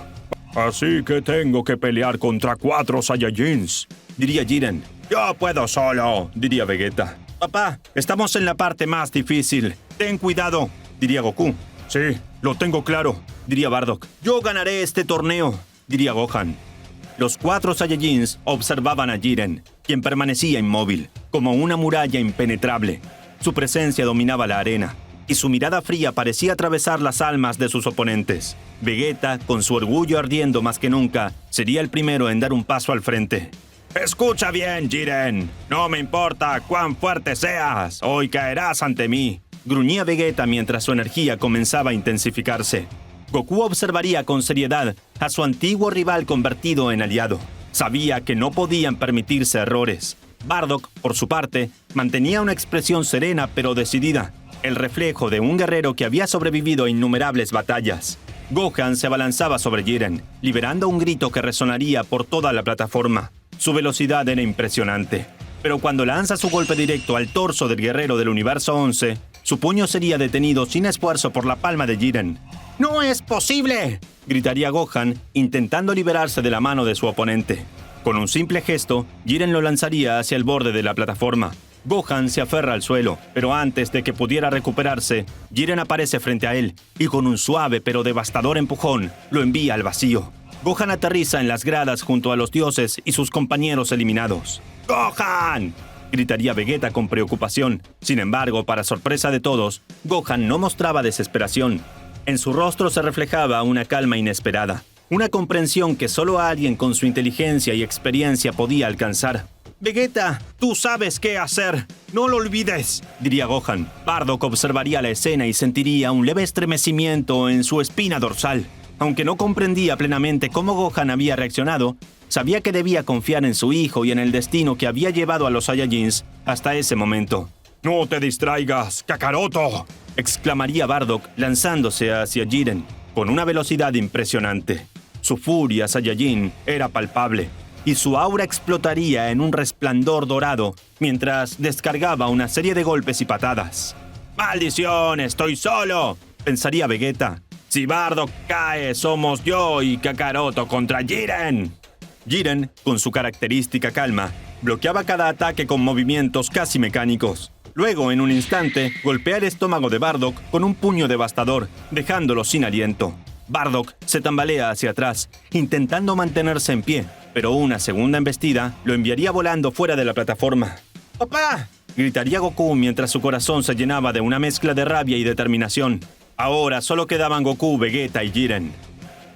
Así que tengo que pelear contra 4 Saiyajins, diría Jiren. Yo puedo solo, diría Vegeta. Papá, estamos en la parte más difícil. Ten cuidado, diría Goku. Sí, lo tengo claro, diría Bardock. Yo ganaré este torneo, diría Gohan. Los 4 Saiyajins observaban a Jiren, quien permanecía inmóvil, como una muralla impenetrable. Su presencia dominaba la arena, y su mirada fría parecía atravesar las almas de sus oponentes. Vegeta, con su orgullo ardiendo más que nunca, sería el primero en dar un paso al frente. Escucha bien, Jiren. No me importa cuán fuerte seas, hoy caerás ante mí, gruñía Vegeta mientras su energía comenzaba a intensificarse. Goku observaría con seriedad a su antiguo rival convertido en aliado. Sabía que no podían permitirse errores. Bardock, por su parte, mantenía una expresión serena pero decidida, el reflejo de un guerrero que había sobrevivido a innumerables batallas. Gohan se abalanzaba sobre Jiren, liberando un grito que resonaría por toda la plataforma. Su velocidad era impresionante, pero cuando lanza su golpe directo al torso del guerrero del universo 11, su puño sería detenido sin esfuerzo por la palma de Jiren. ¡No es posible!, gritaría Gohan, intentando liberarse de la mano de su oponente. Con un simple gesto, Jiren lo lanzaría hacia el borde de la plataforma. Gohan se aferra al suelo, pero antes de que pudiera recuperarse, Jiren aparece frente a él y con un suave pero devastador empujón, lo envía al vacío. Gohan aterriza en las gradas junto a los dioses y sus compañeros eliminados. ¡Gohan!, gritaría Vegeta con preocupación. Sin embargo, para sorpresa de todos, Gohan no mostraba desesperación. En su rostro se reflejaba una calma inesperada, una comprensión que solo alguien con su inteligencia y experiencia podía alcanzar. Vegeta, tú sabes qué hacer. No lo olvides, diría Gohan. Bardock observaría la escena y sentiría un leve estremecimiento en su espina dorsal. Aunque no comprendía plenamente cómo Gohan había reaccionado, sabía que debía confiar en su hijo y en el destino que había llevado a los Saiyajins hasta ese momento. ¡No te distraigas, Kakaroto!, exclamaría Bardock lanzándose hacia Jiren con una velocidad impresionante. Su furia Saiyajin era palpable y su aura explotaría en un resplandor dorado mientras descargaba una serie de golpes y patadas. ¡Maldición, estoy solo!, pensaría Vegeta. Si Bardock cae, somos yo y Kakaroto contra Jiren. Jiren, con su característica calma, bloqueaba cada ataque con movimientos casi mecánicos. Luego, en un instante, golpea el estómago de Bardock con un puño devastador, dejándolo sin aliento. Bardock se tambalea hacia atrás, intentando mantenerse en pie, pero una segunda embestida lo enviaría volando fuera de la plataforma. ¡Papá!, gritaría Goku mientras su corazón se llenaba de una mezcla de rabia y determinación. Ahora solo quedaban Goku, Vegeta y Jiren.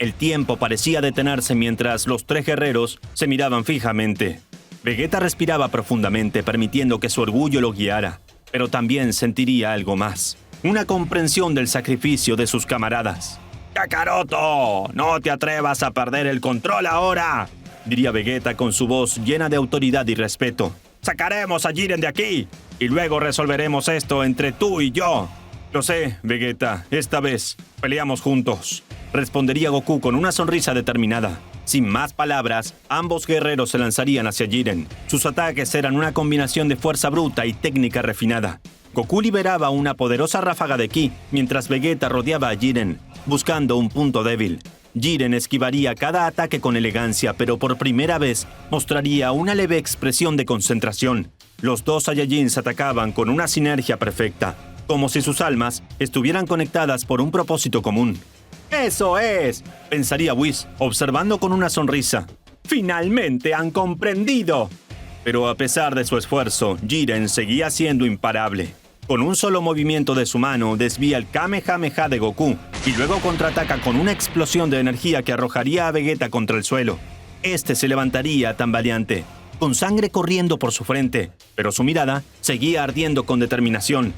El tiempo parecía detenerse mientras los 3 guerreros se miraban fijamente. Vegeta respiraba profundamente, permitiendo que su orgullo lo guiara, pero también sentiría algo más. Una comprensión del sacrificio de sus camaradas. ¡Kakaroto! ¡No te atrevas a perder el control ahora!, diría Vegeta con su voz llena de autoridad y respeto. ¡Sacaremos a Jiren de aquí! Y luego resolveremos esto entre tú y yo. Lo sé, Vegeta. Esta vez peleamos juntos. respondería Goku con una sonrisa determinada. Sin más palabras, ambos guerreros se lanzarían hacia Jiren. Sus ataques eran una combinación de fuerza bruta y técnica refinada. Goku liberaba una poderosa ráfaga de ki, mientras Vegeta rodeaba a Jiren, buscando un punto débil. Jiren esquivaría cada ataque con elegancia, pero por primera vez mostraría una leve expresión de concentración. Los dos Saiyajins atacaban con una sinergia perfecta, como si sus almas estuvieran conectadas por un propósito común. ¡Eso es!, pensaría Whis, observando con una sonrisa. ¡Finalmente han comprendido! Pero a pesar de su esfuerzo, Jiren seguía siendo imparable. Con un solo movimiento de su mano, desvía el Kamehameha de Goku y luego contraataca con una explosión de energía que arrojaría a Vegeta contra el suelo. Este se levantaría tambaleante, con sangre corriendo por su frente, pero su mirada seguía ardiendo con determinación.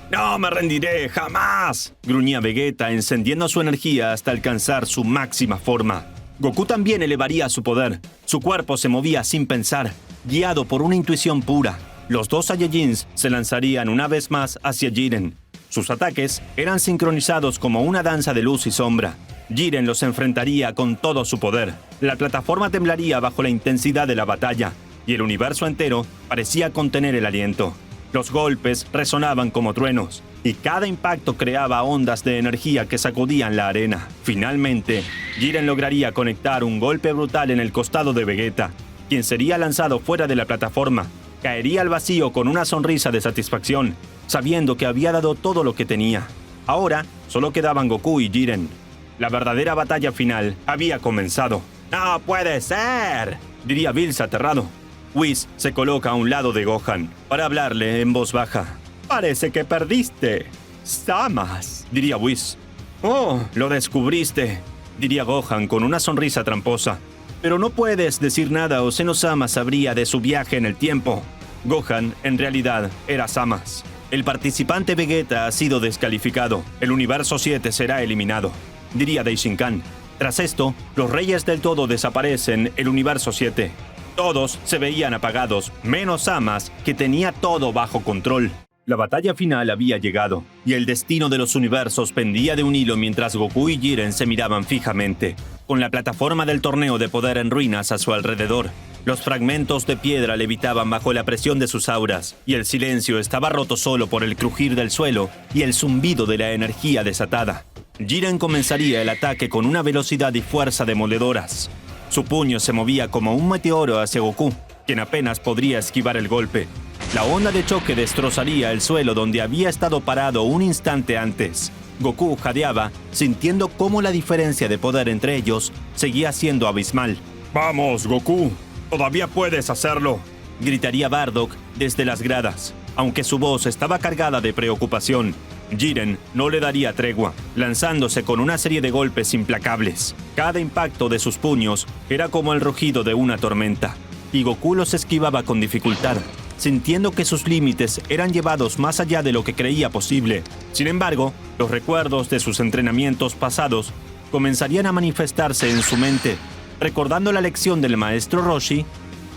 ¡No me rendiré, jamás!, gruñía Vegeta, encendiendo su energía hasta alcanzar su máxima forma. Goku también elevaría su poder. Su cuerpo se movía sin pensar, guiado por una intuición pura. Los dos Saiyajins se lanzarían una vez más hacia Jiren. Sus ataques eran sincronizados como una danza de luz y sombra. Jiren los enfrentaría con todo su poder. La plataforma temblaría bajo la intensidad de la batalla, y el universo entero parecía contener el aliento. Los golpes resonaban como truenos, y cada impacto creaba ondas de energía que sacudían la arena. Finalmente, Jiren lograría conectar un golpe brutal en el costado de Vegeta, quien sería lanzado fuera de la plataforma. Caería al vacío con una sonrisa de satisfacción, sabiendo que había dado todo lo que tenía. Ahora, solo quedaban Goku y Jiren. La verdadera batalla final había comenzado. ¡No puede ser!, diría Bills aterrado. Whis se coloca a un lado de Gohan para hablarle en voz baja. «Parece que perdiste. Samas», diría Whis. «Oh, lo descubriste», diría Gohan con una sonrisa tramposa. «Pero no puedes decir nada o Zeno-sama sabría de su viaje en el tiempo». Gohan, en realidad, era Samas. «El participante Vegeta ha sido descalificado. El universo 7 será eliminado», diría Daishinkan. Tras esto, los Reyes del Todo desaparecen el universo 7. Todos se veían apagados, menos Samas, que tenía todo bajo control. La batalla final había llegado, y el destino de los universos pendía de un hilo mientras Goku y Jiren se miraban fijamente, con la plataforma del torneo de poder en ruinas a su alrededor. Los fragmentos de piedra levitaban bajo la presión de sus auras, y el silencio estaba roto solo por el crujir del suelo y el zumbido de la energía desatada. Jiren comenzaría el ataque con una velocidad y fuerza demoledoras. Su puño se movía como un meteoro hacia Goku, quien apenas podría esquivar el golpe. La onda de choque destrozaría el suelo donde había estado parado un instante antes. Goku jadeaba, sintiendo cómo la diferencia de poder entre ellos seguía siendo abismal. ¡Vamos, Goku! ¡Todavía puedes hacerlo!, gritaría Bardock desde las gradas. Aunque su voz estaba cargada de preocupación, Jiren no le daría tregua, lanzándose con una serie de golpes implacables. Cada impacto de sus puños era como el rugido de una tormenta, y Goku los esquivaba con dificultad, sintiendo que sus límites eran llevados más allá de lo que creía posible. Sin embargo, los recuerdos de sus entrenamientos pasados comenzarían a manifestarse en su mente, recordando la lección del maestro Roshi,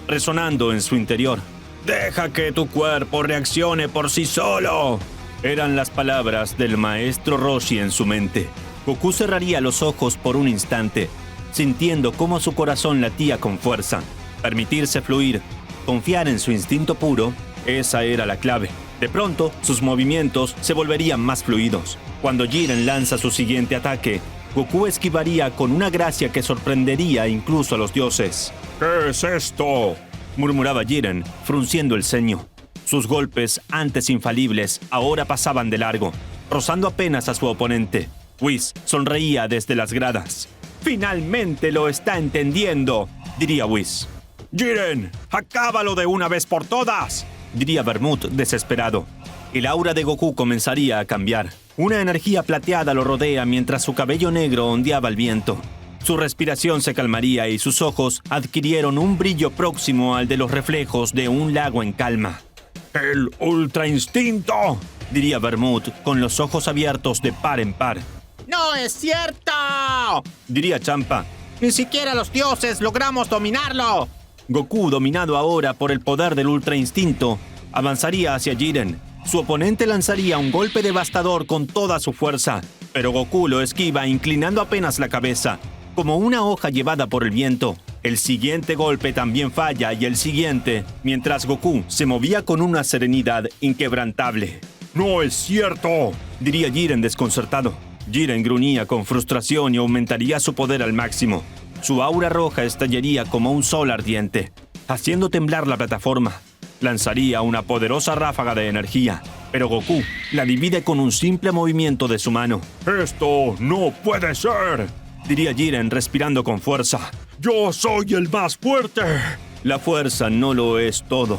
resonando en su interior. «Deja que tu cuerpo reaccione por sí solo», eran las palabras del maestro Roshi en su mente. Goku cerraría los ojos por un instante, sintiendo cómo su corazón latía con fuerza. Permitirse fluir, confiar en su instinto puro, esa era la clave. De pronto, sus movimientos se volverían más fluidos. Cuando Jiren lanza su siguiente ataque, Goku esquivaría con una gracia que sorprendería incluso a los dioses. «¿Qué es esto?», murmuraba Jiren, frunciendo el ceño. Sus golpes, antes infalibles, ahora pasaban de largo, rozando apenas a su oponente. Whis sonreía desde las gradas. «Finalmente lo está entendiendo», diría Whis. «Jiren, acábalo de una vez por todas», diría Bermud desesperado. El aura de Goku comenzaría a cambiar. Una energía plateada lo rodea mientras su cabello negro ondeaba al viento. Su respiración se calmaría y sus ojos adquirieron un brillo próximo al de los reflejos de un lago en calma. «El Ultra Instinto», diría Bermud con los ojos abiertos de par en par. ¡No es cierto!, diría Champa. ¡Ni siquiera los dioses logramos dominarlo! Goku, dominado ahora por el poder del Ultra Instinto, avanzaría hacia Jiren. Su oponente lanzaría un golpe devastador con toda su fuerza, pero Goku lo esquiva inclinando apenas la cabeza, como una hoja llevada por el viento. El siguiente golpe también falla y el siguiente, mientras Goku se movía con una serenidad inquebrantable. ¡No es cierto!, diría Jiren desconcertado. Jiren gruñía con frustración y aumentaría su poder al máximo. Su aura roja estallaría como un sol ardiente, haciendo temblar la plataforma. Lanzaría una poderosa ráfaga de energía, pero Goku la divide con un simple movimiento de su mano. ¡Esto no puede ser!, diría Jiren respirando con fuerza. ¡Yo soy el más fuerte! La fuerza no lo es todo,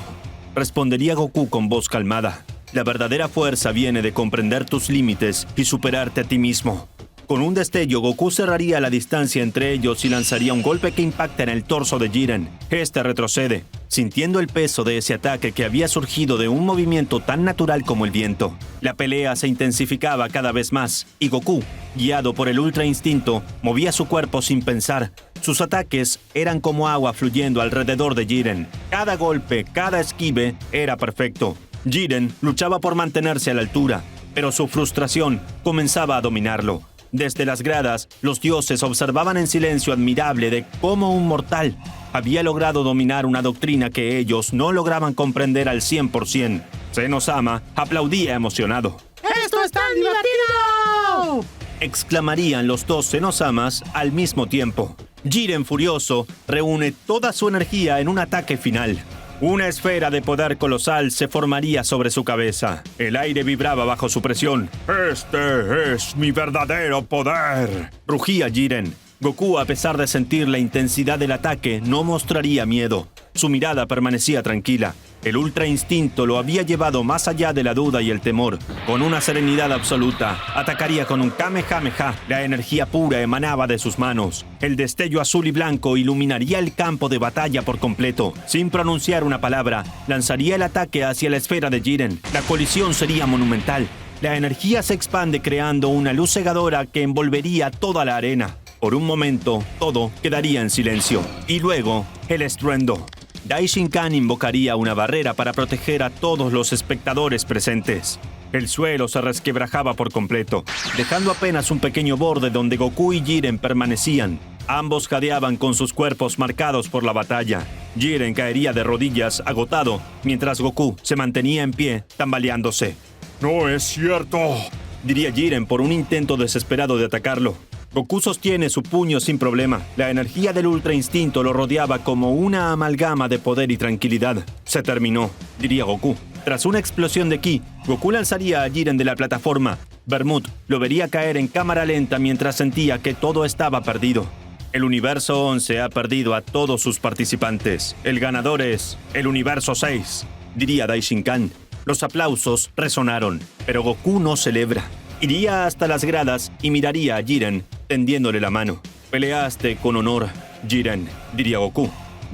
respondería Goku con voz calmada. La verdadera fuerza viene de comprender tus límites y superarte a ti mismo. Con un destello, Goku cerraría la distancia entre ellos y lanzaría un golpe que impacta en el torso de Jiren. Este retrocede, sintiendo el peso de ese ataque que había surgido de un movimiento tan natural como el viento. La pelea se intensificaba cada vez más, y Goku, guiado por el Ultra Instinto, movía su cuerpo sin pensar. Sus ataques eran como agua fluyendo alrededor de Jiren. Cada golpe, cada esquive era perfecto. Jiren luchaba por mantenerse a la altura, pero su frustración comenzaba a dominarlo. Desde las gradas, los dioses observaban en silencio admirable de cómo un mortal había logrado dominar una doctrina que ellos no lograban comprender al 100%. Zeno-sama aplaudía emocionado. ¡Esto es tan divertido!, exclamarían los dos Zeno-samas al mismo tiempo. Jiren, furioso, reúne toda su energía en un ataque final. Una esfera de poder colosal se formaría sobre su cabeza. El aire vibraba bajo su presión. ¡Este es mi verdadero poder!, rugía Jiren. Goku, a pesar de sentir la intensidad del ataque, no mostraría miedo. Su mirada permanecía tranquila. El Ultra Instinto lo había llevado más allá de la duda y el temor. Con una serenidad absoluta, atacaría con un Kamehameha. La energía pura emanaba de sus manos. El destello azul y blanco iluminaría el campo de batalla por completo. Sin pronunciar una palabra, lanzaría el ataque hacia la esfera de Jiren. La colisión sería monumental. La energía se expande creando una luz cegadora que envolvería toda la arena. Por un momento, todo quedaría en silencio. Y luego, el estruendo. Daishinkan invocaría una barrera para proteger a todos los espectadores presentes. El suelo se resquebrajaba por completo, dejando apenas un pequeño borde donde Goku y Jiren permanecían. Ambos jadeaban con sus cuerpos marcados por la batalla. Jiren caería de rodillas, agotado, mientras Goku se mantenía en pie, tambaleándose. ¡No es cierto!, diría Jiren por un intento desesperado de atacarlo. Goku sostiene su puño sin problema. La energía del Ultra Instinto lo rodeaba como una amalgama de poder y tranquilidad. Se terminó, diría Goku. Tras una explosión de ki, Goku lanzaría a Jiren de la plataforma. Bermud lo vería caer en cámara lenta mientras sentía que todo estaba perdido. El Universo 11 ha perdido a todos sus participantes. El ganador es el Universo 6, diría Daishinkan. Los aplausos resonaron, pero Goku no celebra. Iría hasta las gradas y miraría a Jiren, tendiéndole la mano. Peleaste con honor, Jiren, diría Goku.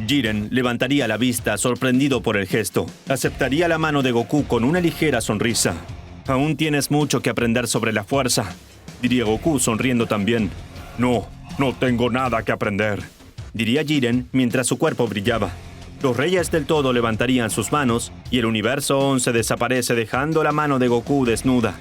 Jiren levantaría la vista, sorprendido por el gesto. Aceptaría la mano de Goku con una ligera sonrisa. Aún tienes mucho que aprender sobre la fuerza, diría Goku sonriendo también. No tengo nada que aprender, diría Jiren mientras su cuerpo brillaba. Los Reyes del Todo levantarían sus manos y el Universo 11 desaparece dejando la mano de Goku desnuda.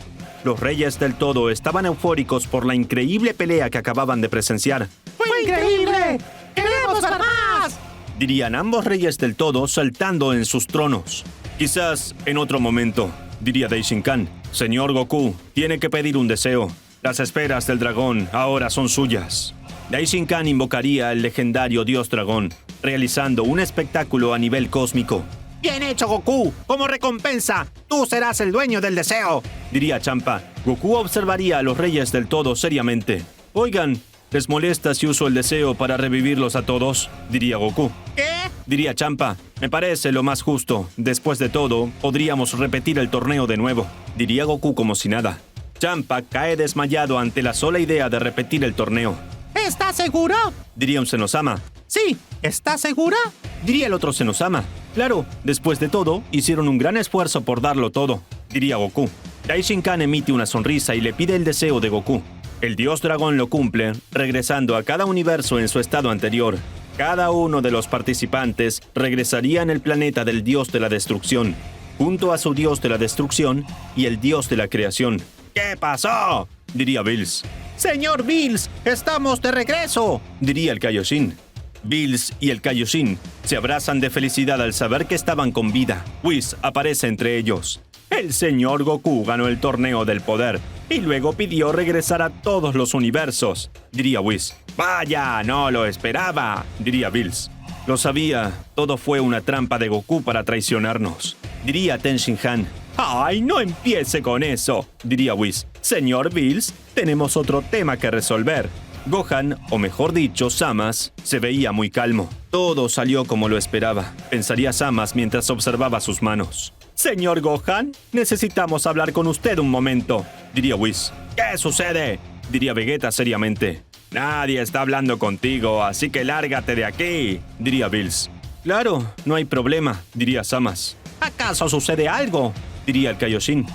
Los Reyes del Todo estaban eufóricos por la increíble pelea que acababan de presenciar. ¡Fue increíble! ¡Queremos ver más!, dirían ambos Reyes del Todo saltando en sus tronos. Quizás en otro momento, diría Daishinkan. Señor Goku, tiene que pedir un deseo. Las esferas del dragón ahora son suyas. Daishinkan invocaría al legendario Dios Dragón, realizando un espectáculo a nivel cósmico. ¡Bien hecho, Goku! Como recompensa, tú serás el dueño del deseo, diría Champa. Goku observaría a los Reyes del Todo seriamente. Oigan, ¿les molesta si uso el deseo para revivirlos a todos?, diría Goku. ¿Qué?, diría Champa. Me parece lo más justo. Después de todo, podríamos repetir el torneo de nuevo, diría Goku como si nada. Champa cae desmayado ante la sola idea de repetir el torneo. ¿Estás seguro?, diría un Zeno-sama. Sí, ¿estás segura?, diría el otro Zeno-sama. Claro, después de todo, hicieron un gran esfuerzo por darlo todo, diría Goku. Daishinkan emite una sonrisa y le pide el deseo de Goku. El Dios Dragón lo cumple, regresando a cada universo en su estado anterior. Cada uno de los participantes regresaría en el planeta del Dios de la Destrucción. junto a su dios de la destrucción y el dios de la creación. ¿Qué pasó?, diría Bills. Señor Bills, estamos de regreso, diría el Kaioshin. Bills y el Kaioshin se abrazan de felicidad al saber que estaban con vida. Whis aparece entre ellos. El señor Goku ganó el torneo del poder y luego pidió regresar a todos los universos, diría Whis. Vaya, no lo esperaba, diría Bills. Lo sabía, todo fue una trampa de Goku para traicionarnos, diría Ten Shin Han. ¡Ay, no empiece con eso!, diría Whis. Señor Bills, tenemos otro tema que resolver. Gohan, o mejor dicho, Samas, se veía muy calmo. Todo salió como lo esperaba, pensaría Samas mientras observaba sus manos. Señor Gohan, necesitamos hablar con usted un momento, diría Whis. ¿Qué sucede?, diría Vegeta seriamente. Nadie está hablando contigo, así que lárgate de aquí, diría Bills. Claro, no hay problema, diría Samas. ¿Acaso sucede algo?, diría el Kaioshin.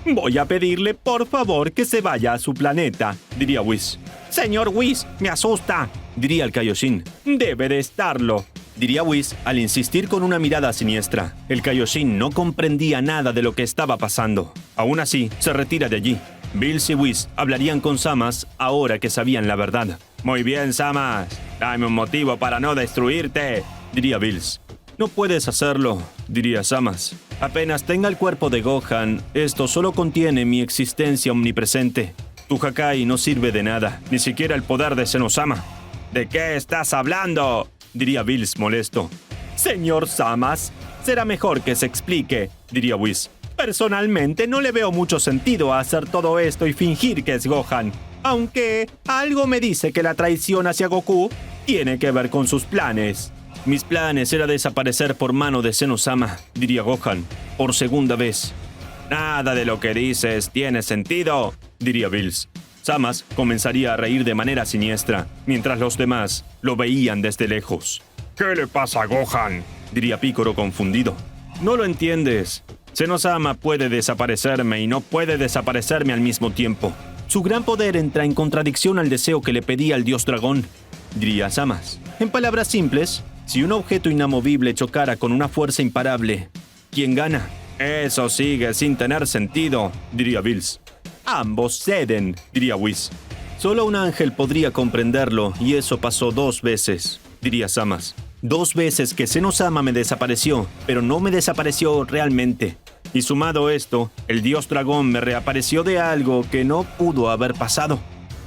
Voy a pedirle por favor que se vaya a su planeta, diría Whis. Señor Whis, me asusta, diría el Kaioshin. Debe de estarlo, diría Whis al insistir con una mirada siniestra. El Kaioshin no comprendía nada de lo que estaba pasando. Aún así, se retira de allí. Bills y Whis hablarían con Samas ahora que sabían la verdad. Muy bien, Samas, dame un motivo para no destruirte, diría Bills. No puedes hacerlo, diría Samas. Apenas tenga el cuerpo de Gohan, esto solo contiene mi existencia omnipresente. Tu Hakai no sirve de nada, ni siquiera el poder de Zenosama. ¿De qué estás hablando?, diría Bills molesto. Señor Samas, será mejor que se explique, diría Whis. Personalmente no le veo mucho sentido a hacer todo esto y fingir que es Gohan, aunque algo me dice que la traición hacia Goku tiene que ver con sus planes. Mis planes era desaparecer por mano de Zenosama, diría Gohan, por segunda vez. Nada de lo que dices tiene sentido, diría Bills. Samas comenzaría a reír de manera siniestra, mientras los demás lo veían desde lejos. ¿Qué le pasa a Gohan?, diría Piccolo confundido. No lo entiendes. Zenosama puede desaparecerme y no puede desaparecerme al mismo tiempo. Su gran poder entra en contradicción al deseo que le pedía el dios dragón, diría Samas. En palabras simples, si un objeto inamovible chocara con una fuerza imparable, ¿quién gana? Eso sigue sin tener sentido, diría Bills. Ambos ceden, diría Whis. Solo un ángel podría comprenderlo y eso pasó 2 veces, diría Samas. 2 veces que Zenosama me desapareció, pero no me desapareció realmente. Y sumado esto, el dios dragón me reapareció de algo que no pudo haber pasado.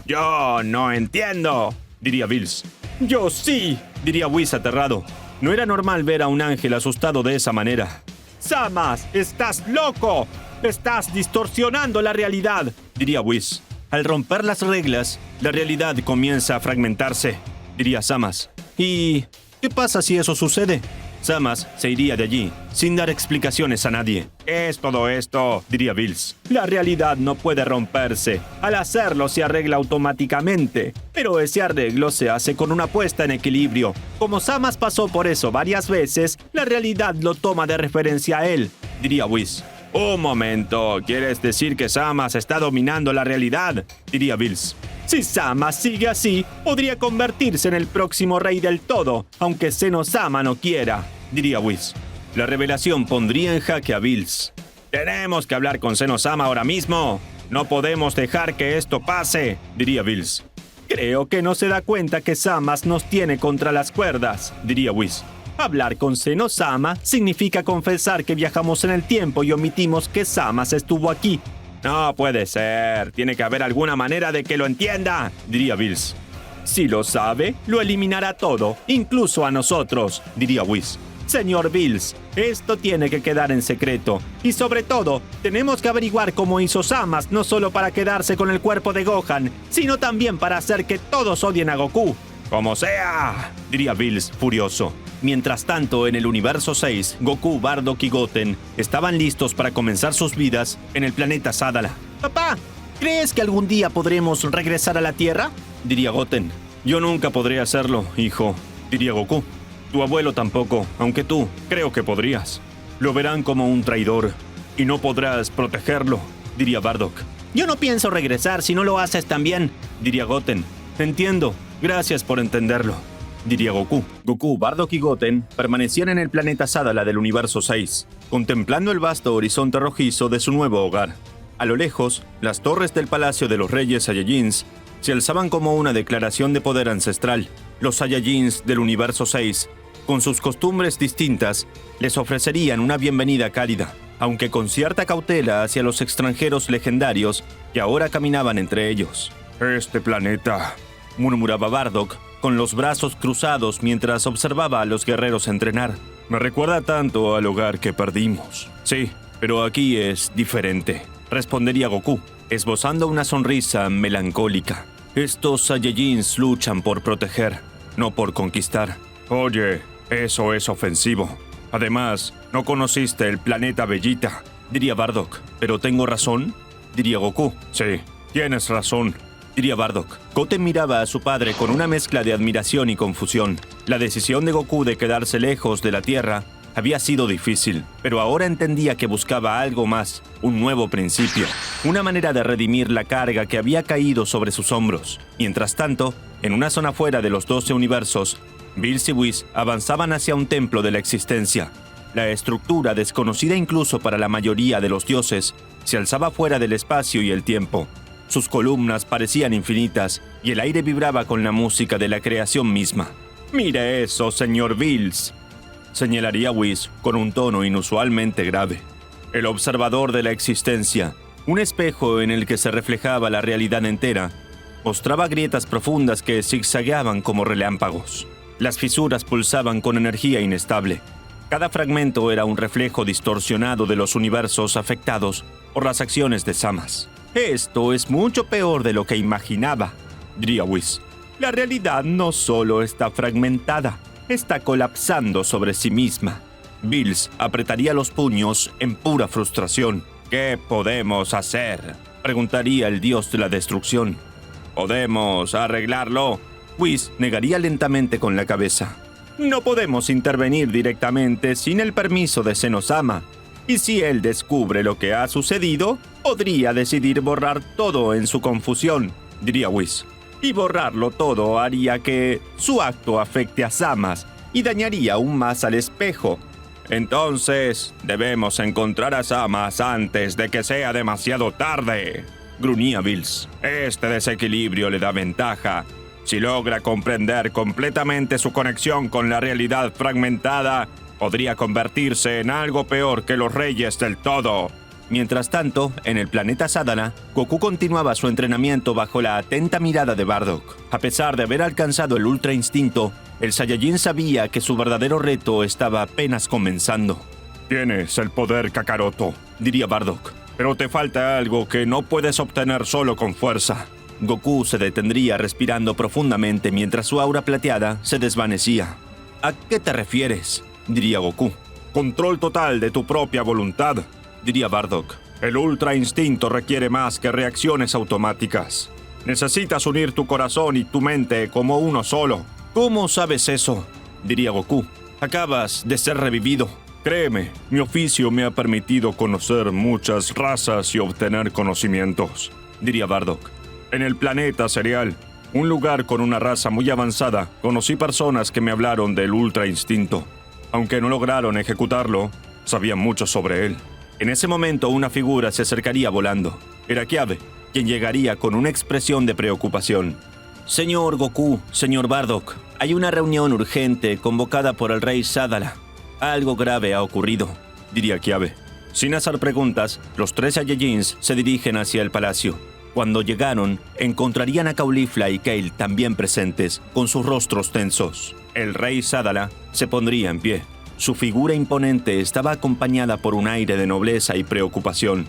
Yo no entiendo, diría Bills. Yo sí, diría Whis aterrado. No era normal ver a un ángel asustado de esa manera. Samas, estás loco. Estás distorsionando la realidad, diría Whis. Al romper las reglas, la realidad comienza a fragmentarse, diría Samas. ¿Y qué pasa si eso sucede? Samas se iría de allí, sin dar explicaciones a nadie. ¿Qué es todo esto?, diría Bills. La realidad no puede romperse. Al hacerlo se arregla automáticamente. Pero ese arreglo se hace con una puesta en equilibrio. Como Samas pasó por eso varias veces, la realidad lo toma de referencia a él, diría Whis. Un momento, ¿quieres decir que Samas está dominando la realidad?, diría Bills. Si Samas sigue así, podría convertirse en el próximo rey del todo, aunque Zenosama no quiera, diría Whis. La revelación pondría en jaque a Bills. Tenemos que hablar con Zenosama ahora mismo. No podemos dejar que esto pase, diría Bills. Creo que no se da cuenta que Samas nos tiene contra las cuerdas, diría Whis. Hablar con Zenosama significa confesar que viajamos en el tiempo y omitimos que Samas estuvo aquí. No puede ser. Tiene que haber alguna manera de que lo entienda, diría Bills. Si lo sabe, lo eliminará todo, incluso a nosotros, diría Whis. Señor Bills, esto tiene que quedar en secreto. Y sobre todo, tenemos que averiguar cómo hizo Samas, no solo para quedarse con el cuerpo de Gohan, sino también para hacer que todos odien a Goku. ¡Como sea!, diría Bills furioso. Mientras tanto, en el universo 6, Goku, Bardock y Goten estaban listos para comenzar sus vidas en el planeta Sadala. Papá, ¿crees que algún día podremos regresar a la Tierra?, diría Goten. Yo nunca podré hacerlo, hijo, diría Goku. Tu abuelo tampoco, aunque tú creo que podrías. Lo verán como un traidor y no podrás protegerlo, diría Bardock. Yo no pienso regresar si no lo haces también, diría Goten. Entiendo, gracias por entenderlo, diría Goku. Goku, Bardock y Goten permanecían en el planeta Sadala del universo 6. contemplando el vasto horizonte rojizo de su nuevo hogar. A lo lejos, las torres del Palacio de los Reyes Saiyajins se alzaban como una declaración de poder ancestral. Los Saiyajins del Universo 6, con sus costumbres distintas, les ofrecerían una bienvenida cálida, aunque con cierta cautela hacia los extranjeros legendarios que ahora caminaban entre ellos. «Este planeta», murmuraba Bardock, con los brazos cruzados mientras observaba a los guerreros entrenar. «Me recuerda tanto al hogar que perdimos». «Sí, pero aquí es diferente», respondería Goku, esbozando una sonrisa melancólica. «Estos Saiyajins luchan por proteger, no por conquistar». «Oye, eso es ofensivo. Además, no conociste el planeta Vegeta», diría Bardock. «¿Pero tengo razón?», diría Goku. «Sí, tienes razón», diría Bardock. Goten miraba a su padre con una mezcla de admiración y confusión. La decisión de Goku de quedarse lejos de la Tierra había sido difícil, pero ahora entendía que buscaba algo más, un nuevo principio, una manera de redimir la carga que había caído sobre sus hombros. Mientras tanto, en una zona fuera de los 12 universos, Bills y Whis avanzaban hacia un templo de la existencia. La estructura, desconocida incluso para la mayoría de los dioses, se alzaba fuera del espacio y el tiempo. Sus columnas parecían infinitas y el aire vibraba con la música de la creación misma. «Mire eso, señor Bills», señalaría Whis con un tono inusualmente grave. El observador de la existencia, un espejo en el que se reflejaba la realidad entera, mostraba grietas profundas que zigzagueaban como relámpagos. Las fisuras pulsaban con energía inestable. Cada fragmento era un reflejo distorsionado de los universos afectados por las acciones de Zamasu. «Esto es mucho peor de lo que imaginaba», diría Whis. «La realidad no solo está fragmentada, está colapsando sobre sí misma». Bills apretaría los puños en pura frustración. «¿Qué podemos hacer?», preguntaría el dios de la destrucción. «¿Podemos arreglarlo?». Whis negaría lentamente con la cabeza. «No podemos intervenir directamente sin el permiso de Zenosama. Y si él descubre lo que ha sucedido, podría decidir borrar todo en su confusión», diría Whis. «Y borrarlo todo haría que su acto afecte a Zamasu y dañaría aún más al espejo. Entonces, debemos encontrar a Zamasu antes de que sea demasiado tarde», gruñía Bills. «Este desequilibrio le da ventaja. Si logra comprender completamente su conexión con la realidad fragmentada, podría convertirse en algo peor que los Reyes del Todo». Mientras tanto, en el planeta Sadala, Goku continuaba su entrenamiento bajo la atenta mirada de Bardock. A pesar de haber alcanzado el Ultra Instinto, el Saiyajin sabía que su verdadero reto estaba apenas comenzando. «Tienes el poder, Kakaroto», diría Bardock, «pero te falta algo que no puedes obtener solo con fuerza». Goku se detendría respirando profundamente mientras su aura plateada se desvanecía. «¿A qué te refieres?», diría Goku. «Control total de tu propia voluntad», diría Bardock. «El Ultra Instinto requiere más que reacciones automáticas. Necesitas unir tu corazón y tu mente como uno solo». «¿Cómo sabes eso?», diría Goku. «Acabas de ser revivido». «Créeme, mi oficio me ha permitido conocer muchas razas y obtener conocimientos», diría Bardock. «En el planeta Cereal, un lugar con una raza muy avanzada, conocí personas que me hablaron del Ultra Instinto. Aunque no lograron ejecutarlo, sabían mucho sobre él». En ese momento una figura se acercaría volando. Era Kiabe, quien llegaría con una expresión de preocupación. «Señor Goku, señor Bardock, hay una reunión urgente convocada por el rey Sadala. Algo grave ha ocurrido», diría Kiabe. Sin hacer preguntas, los 3 Saiyajins se dirigen hacia el palacio. Cuando llegaron, encontrarían a Caulifla y Kale también presentes, con sus rostros tensos. El rey Sadala se pondría en pie. Su figura imponente estaba acompañada por un aire de nobleza y preocupación.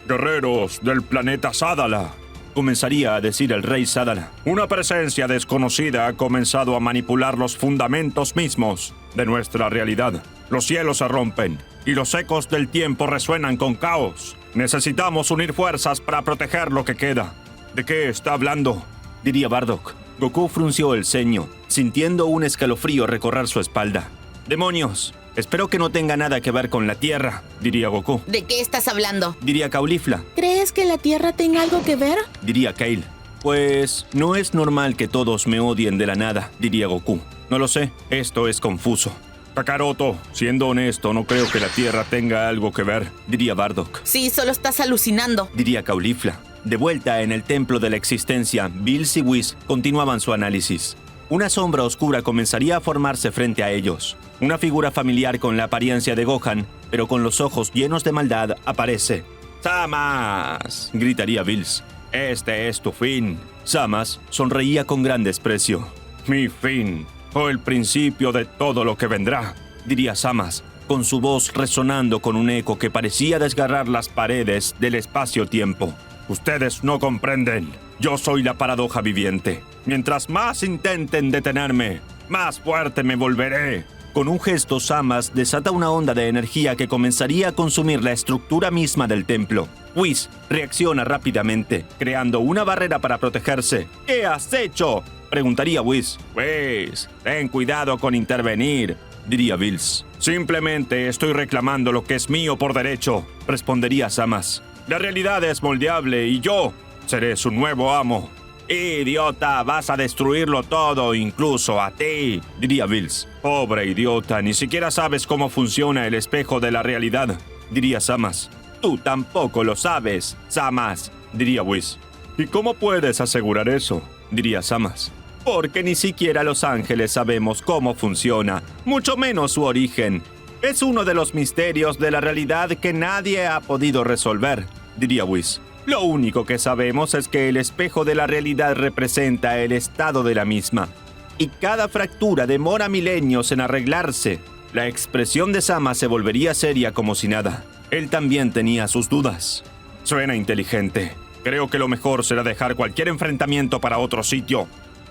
«Guerreros del planeta Sadala», comenzaría a decir el rey Sadala. «Una presencia desconocida ha comenzado a manipular los fundamentos mismos de nuestra realidad. Los cielos se rompen y los ecos del tiempo resuenan con caos. Necesitamos unir fuerzas para proteger lo que queda». «¿De qué está hablando?», diría Bardock. Goku frunció el ceño, sintiendo un escalofrío recorrer su espalda. «Demonios, espero que no tenga nada que ver con la Tierra», diría Goku. ¿De qué estás hablando? Diría Caulifla. ¿Crees que la Tierra tenga algo que ver? Diría Kale. Pues no es normal que todos me odien de la nada, diría Goku. No lo sé, esto es confuso. Kakaroto, siendo honesto, no creo que la Tierra tenga algo que ver, diría Bardock. Sí, solo estás alucinando. Diría Caulifla. De vuelta en el templo de la existencia, Bills y Whis continuaban su análisis. Una sombra oscura comenzaría a formarse frente a ellos. Una figura familiar con la apariencia de Gohan, pero con los ojos llenos de maldad, aparece. ¡Samas!, gritaría Bills. Este es tu fin. Samas sonreía con gran desprecio. Mi fin, o el principio de todo lo que vendrá, diría Samas, con su voz resonando con un eco que parecía desgarrar las paredes del espacio-tiempo. Ustedes no comprenden. Yo soy la paradoja viviente. Mientras más intenten detenerme, más fuerte me volveré. Con un gesto, Samas desata una onda de energía que comenzaría a consumir la estructura misma del templo. Whis reacciona rápidamente, creando una barrera para protegerse. ¿Qué has hecho?, preguntaría Whis. Whis, ten cuidado con intervenir, diría Bills. Simplemente estoy reclamando lo que es mío por derecho, respondería Samas. La realidad es moldeable y yo seré su nuevo amo. Idiota, vas a destruirlo todo, incluso a ti, diría Bills. Pobre idiota, ni siquiera sabes cómo funciona el espejo de la realidad, diría Samas. Tú tampoco lo sabes, Samas, diría Whis. ¿Y cómo puedes asegurar eso?, diría Samas. Porque ni siquiera los ángeles sabemos cómo funciona, mucho menos su origen. Es uno de los misterios de la realidad que nadie ha podido resolver, diría Whis. Lo único que sabemos es que el espejo de la realidad representa el estado de la misma, y cada fractura demora milenios en arreglarse. La expresión de Samas se volvería seria como si nada. Él también tenía sus dudas. Suena inteligente. Creo que lo mejor será dejar cualquier enfrentamiento para otro sitio,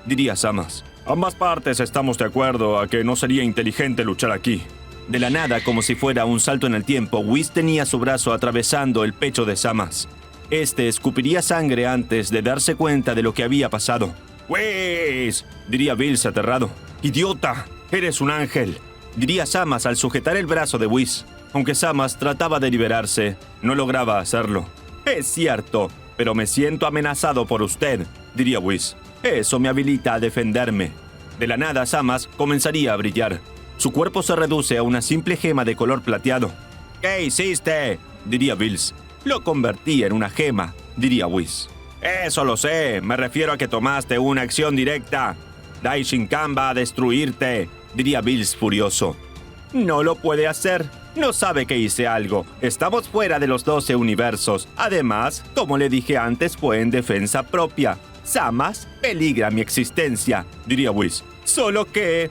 diría Samas. Ambas partes estamos de acuerdo a que no sería inteligente luchar aquí. De la nada, como si fuera un salto en el tiempo, Whis tenía su brazo atravesando el pecho de Samas. Este escupiría sangre antes de darse cuenta de lo que había pasado. ¡Whis!, diría Bills aterrado. ¡Idiota! ¡Eres un ángel!, diría Samas al sujetar el brazo de Whis. Aunque Samas trataba de liberarse, no lograba hacerlo. Es cierto, pero me siento amenazado por usted, diría Whis. Eso me habilita a defenderme. De la nada, Samas comenzaría a brillar. Su cuerpo se reduce a una simple gema de color plateado. ¿Qué hiciste?, diría Bills. Lo convertí en una gema, diría Whis. Eso lo sé, me refiero a que tomaste una acción directa. Daishinkan va a destruirte, diría Bills furioso. No lo puede hacer. No sabe que hice algo. Estamos fuera de los 12 universos. Además, como le dije antes, fue en defensa propia. Samas peligra mi existencia, diría Whis. Solo que...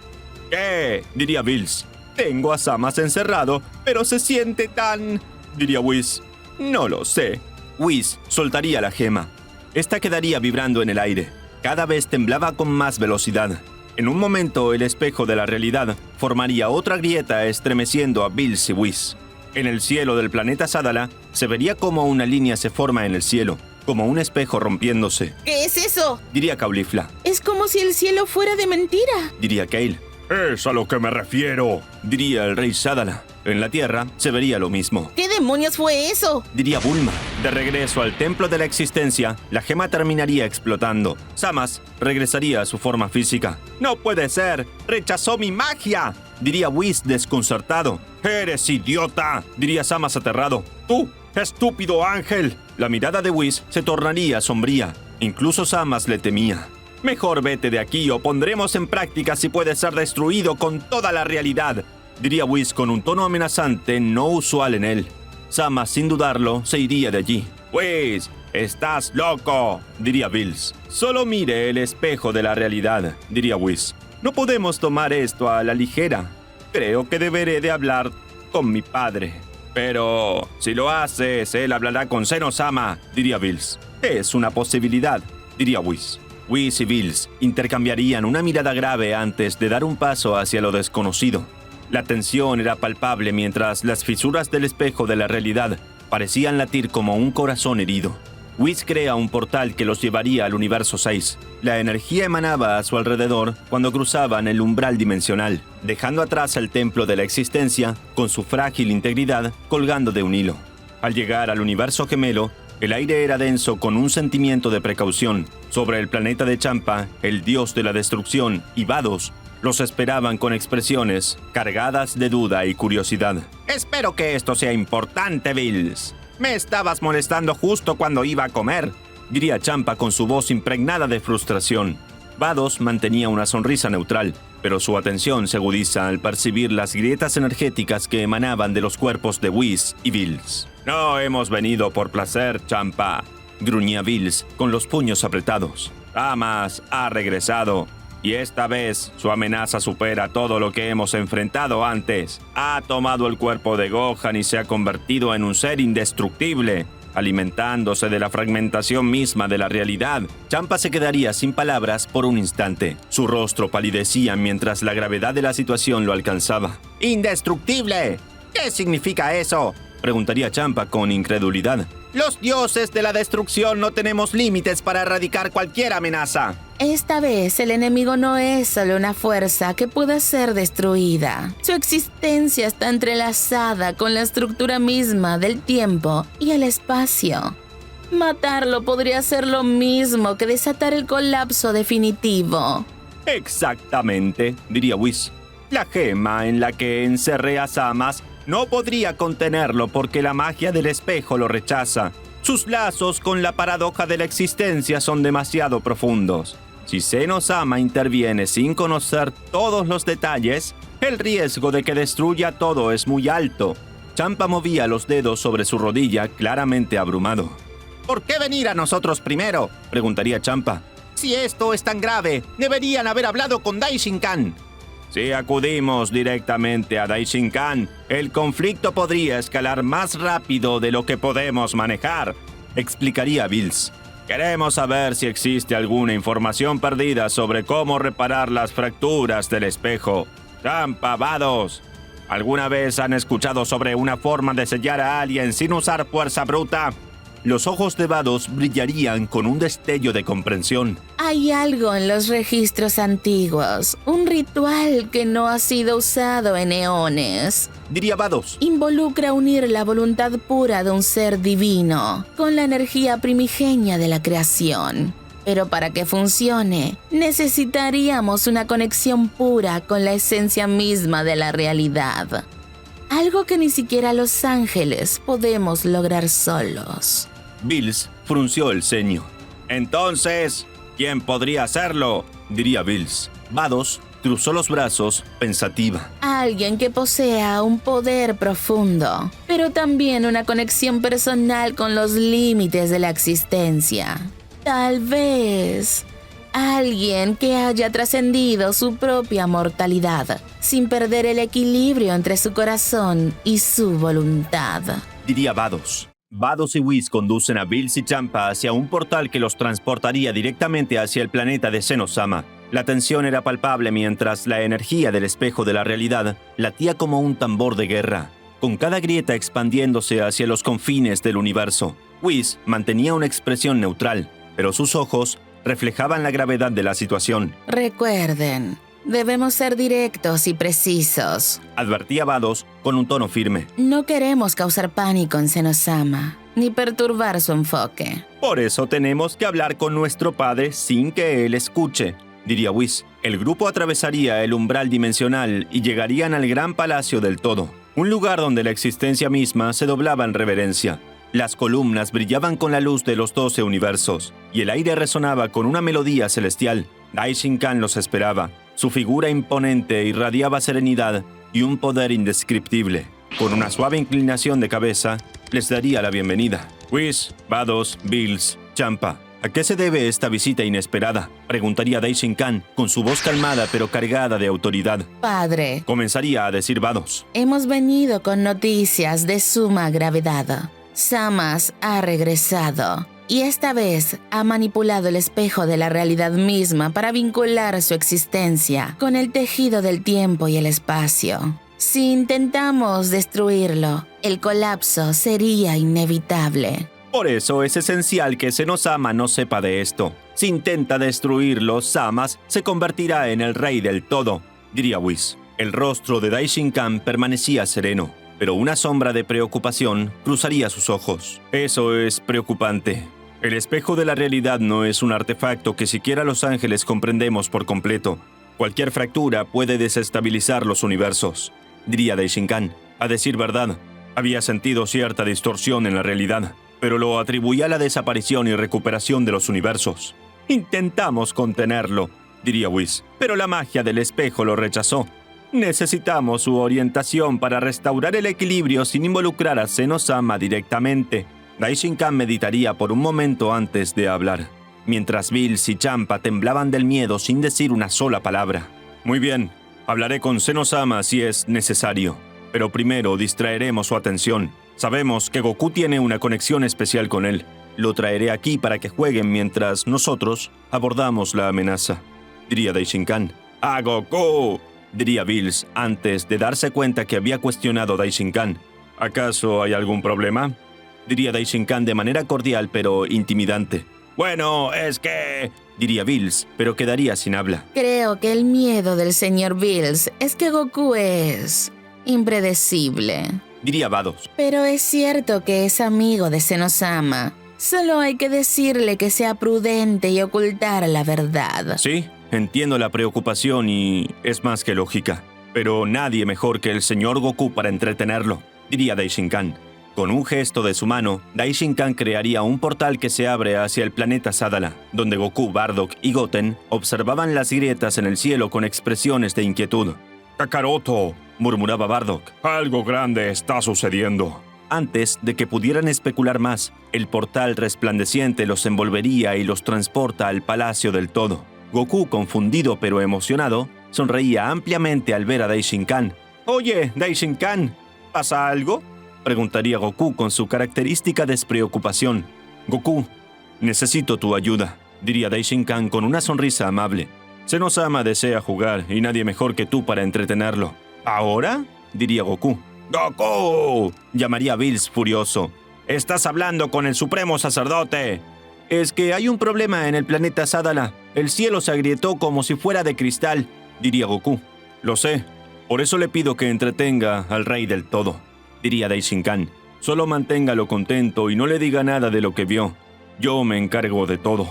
¿Qué?, diría Bills. Tengo a Samas encerrado, pero se siente tan... diría Whis. No lo sé. Whis soltaría la gema. Esta quedaría vibrando en el aire. Cada vez temblaba con más velocidad. En un momento, el espejo de la realidad formaría otra grieta estremeciendo a Bills y Whis. En el cielo del planeta Sadala, se vería como una línea se forma en el cielo, como un espejo rompiéndose. ¿Qué es eso?, diría Caulifla. Es como si el cielo fuera de mentira, diría Kale. Es a lo que me refiero, diría el rey Sadala. En la Tierra se vería lo mismo. ¿Qué demonios fue eso?, diría Bulma. De regreso al templo de la existencia, la gema terminaría explotando. Samas regresaría a su forma física. ¡No puede ser! ¡Rechazó mi magia!, diría Whis desconcertado. ¡Eres idiota!, diría Samas aterrado. ¡Tú, estúpido ángel! La mirada de Whis se tornaría sombría. Incluso Samas le temía. Mejor vete de aquí o pondremos en práctica si puede ser destruido con toda la realidad, diría Whis con un tono amenazante no usual en él. Samas, sin dudarlo, se iría de allí. Whis, estás loco, diría Bills. Solo mire el espejo de la realidad, diría Whis. No podemos tomar esto a la ligera. Creo que deberé de hablar con mi padre. Pero si lo haces, él hablará con Zeno-sama, diría Bills. Es una posibilidad, diría Whis. Whis y Bills intercambiarían una mirada grave antes de dar un paso hacia lo desconocido. La tensión era palpable mientras las fisuras del espejo de la realidad parecían latir como un corazón herido. Whis crea un portal que los llevaría al universo 6. La energía emanaba a su alrededor cuando cruzaban el umbral dimensional, dejando atrás el templo de la existencia con su frágil integridad colgando de un hilo. Al llegar al universo gemelo, el aire era denso con un sentimiento de precaución. Sobre el planeta de Champa, el dios de la destrucción y Vados Los esperaban con expresiones cargadas de duda y curiosidad. Espero que esto sea importante, Bills. Me estabas molestando justo cuando iba a comer, diría Champa con su voz impregnada de frustración. Vados mantenía una sonrisa neutral, pero su atención se agudiza al percibir las grietas energéticas que emanaban de los cuerpos de Whis y Bills. No hemos venido por placer, Champa, gruñía Bills con los puños apretados. Samas ha regresado, y esta vez su amenaza supera todo lo que hemos enfrentado antes. Ha tomado el cuerpo de Gohan y se ha convertido en un ser indestructible, alimentándose de la fragmentación misma de la realidad. Champa se quedaría sin palabras por un instante. Su rostro palidecía mientras la gravedad de la situación lo alcanzaba. ¡Indestructible! ¿Qué significa eso?, preguntaría Champa con incredulidad. Los dioses de la destrucción no tenemos límites para erradicar cualquier amenaza. Esta vez el enemigo no es solo una fuerza que pueda ser destruida. Su existencia está entrelazada con la estructura misma del tiempo y el espacio. Matarlo podría ser lo mismo que desatar el colapso definitivo. Exactamente, diría Whis. La gema en la que encerré a Samas no podría contenerlo porque la magia del espejo lo rechaza. Sus lazos con la paradoja de la existencia son demasiado profundos. Si Zenosama interviene sin conocer todos los detalles, el riesgo de que destruya todo es muy alto. Champa movía los dedos sobre su rodilla, claramente abrumado. ¿Por qué venir a nosotros primero?, preguntaría Champa. Si esto es tan grave, deberían haber hablado con Daishinkan. Si acudimos directamente a Daishinkan, el conflicto podría escalar más rápido de lo que podemos manejar, explicaría Bills. Queremos saber si existe alguna información perdida sobre cómo reparar las fracturas del espejo. Champa, Vados, ¿alguna vez han escuchado sobre una forma de sellar a alguien sin usar fuerza bruta? Los ojos de Vados brillarían con un destello de comprensión. Hay algo en los registros antiguos, un ritual que no ha sido usado en eones. Diría Vados. Involucra unir la voluntad pura de un ser divino con la energía primigenia de la creación. Pero para que funcione, necesitaríamos una conexión pura con la esencia misma de la realidad. Algo que ni siquiera los ángeles podemos lograr solos. Bills frunció el ceño. Entonces, ¿quién podría hacerlo?, diría Bills. Vados cruzó los brazos, pensativa. Alguien que posea un poder profundo, pero también una conexión personal con los límites de la existencia. Tal vez alguien que haya trascendido su propia mortalidad, sin perder el equilibrio entre su corazón y su voluntad. Diría Vados. Vados y Whis conducen a Bills y Champa hacia un portal que los transportaría directamente hacia el planeta de Zenosama. La tensión era palpable mientras la energía del espejo de la realidad latía como un tambor de guerra, con cada grieta expandiéndose hacia los confines del universo. Whis mantenía una expresión neutral, pero sus ojos reflejaban la gravedad de la situación. Recuerden, debemos ser directos y precisos, advertía Vados con un tono firme. No queremos causar pánico en Zenosama, ni perturbar su enfoque. Por eso tenemos que hablar con nuestro padre sin que él escuche, diría Whis. El grupo atravesaría el umbral dimensional y llegarían al gran palacio del todo, un lugar donde la existencia misma se doblaba en reverencia. Las columnas brillaban con la luz de los 12 universos, y el aire resonaba con una melodía celestial. Daishinkan los esperaba. Su figura imponente irradiaba serenidad y un poder indescriptible. Con una suave inclinación de cabeza, les daría la bienvenida. Whis, Vados, Bills, Champa. ¿A qué se debe esta visita inesperada?, preguntaría Daishinkan con su voz calmada pero cargada de autoridad. Padre, comenzaría a decir Vados. Hemos venido con noticias de suma gravedad. Samas ha regresado y esta vez ha manipulado el espejo de la realidad misma para vincular su existencia con el tejido del tiempo y el espacio. Si intentamos destruirlo, el colapso sería inevitable. Por eso es esencial que Zenosama no sepa de esto. Si intenta destruirlo, Samas se convertirá en el rey del todo, diría Whis. El rostro de Daishinkan permanecía sereno, pero una sombra de preocupación cruzaría sus ojos. Eso es preocupante. El espejo de la realidad no es un artefacto que siquiera los ángeles comprendemos por completo. Cualquier fractura puede desestabilizar los universos, diría Daishinkan. A decir verdad, había sentido cierta distorsión en la realidad, pero lo atribuía a la desaparición y recuperación de los universos. Intentamos contenerlo, diría Whis, pero la magia del espejo lo rechazó. Necesitamos su orientación para restaurar el equilibrio sin involucrar a Seno-sama directamente. Daishinkan meditaría por un momento antes de hablar, mientras Bills y Champa temblaban del miedo sin decir una sola palabra. Muy bien, hablaré con Seno-sama si es necesario, pero primero distraeremos su atención. Sabemos que Goku tiene una conexión especial con él. Lo traeré aquí para que jueguen mientras nosotros abordamos la amenaza, diría Daishinkan. ¡A Goku!, diría Bills antes de darse cuenta que había cuestionado a Daishinkan. ¿Acaso hay algún problema?, diría Daishinkan de manera cordial pero intimidante. Bueno, es que... diría Bills, pero quedaría sin habla. Creo que el miedo del señor Bills es que Goku es impredecible, diría Vados. Pero es cierto que es amigo de Seno-sama. Solo hay que decirle que sea prudente y ocultar la verdad. Sí, entiendo la preocupación y es más que lógica. Pero nadie mejor que el señor Goku para entretenerlo, diría Daishinkan. Con un gesto de su mano, Daishinkan crearía un portal que se abre hacia el planeta Sadala, donde Goku, Bardock y Goten observaban las grietas en el cielo con expresiones de inquietud. «Kakaroto», murmuraba Bardock, «algo grande está sucediendo». Antes de que pudieran especular más, el portal resplandeciente los envolvería y los transporta al Palacio del Todo. Goku, confundido pero emocionado, sonreía ampliamente al ver a Daishinkan. «Oye, Daishinkan, ¿pasa algo?», preguntaría Goku con su característica despreocupación. «Goku, necesito tu ayuda», diría Daishinkan con una sonrisa amable. «Seno-sama desea jugar y nadie mejor que tú para entretenerlo». «¿Ahora?», diría Goku. «¡Goku!», llamaría Bills furioso. «¡Estás hablando con el supremo sacerdote!». «Es que hay un problema en el planeta Sadala. El cielo se agrietó como si fuera de cristal», diría Goku. «Lo sé. Por eso le pido que entretenga al rey del todo», diría Daishinkan. «Solo manténgalo contento y no le diga nada de lo que vio. Yo me encargo de todo».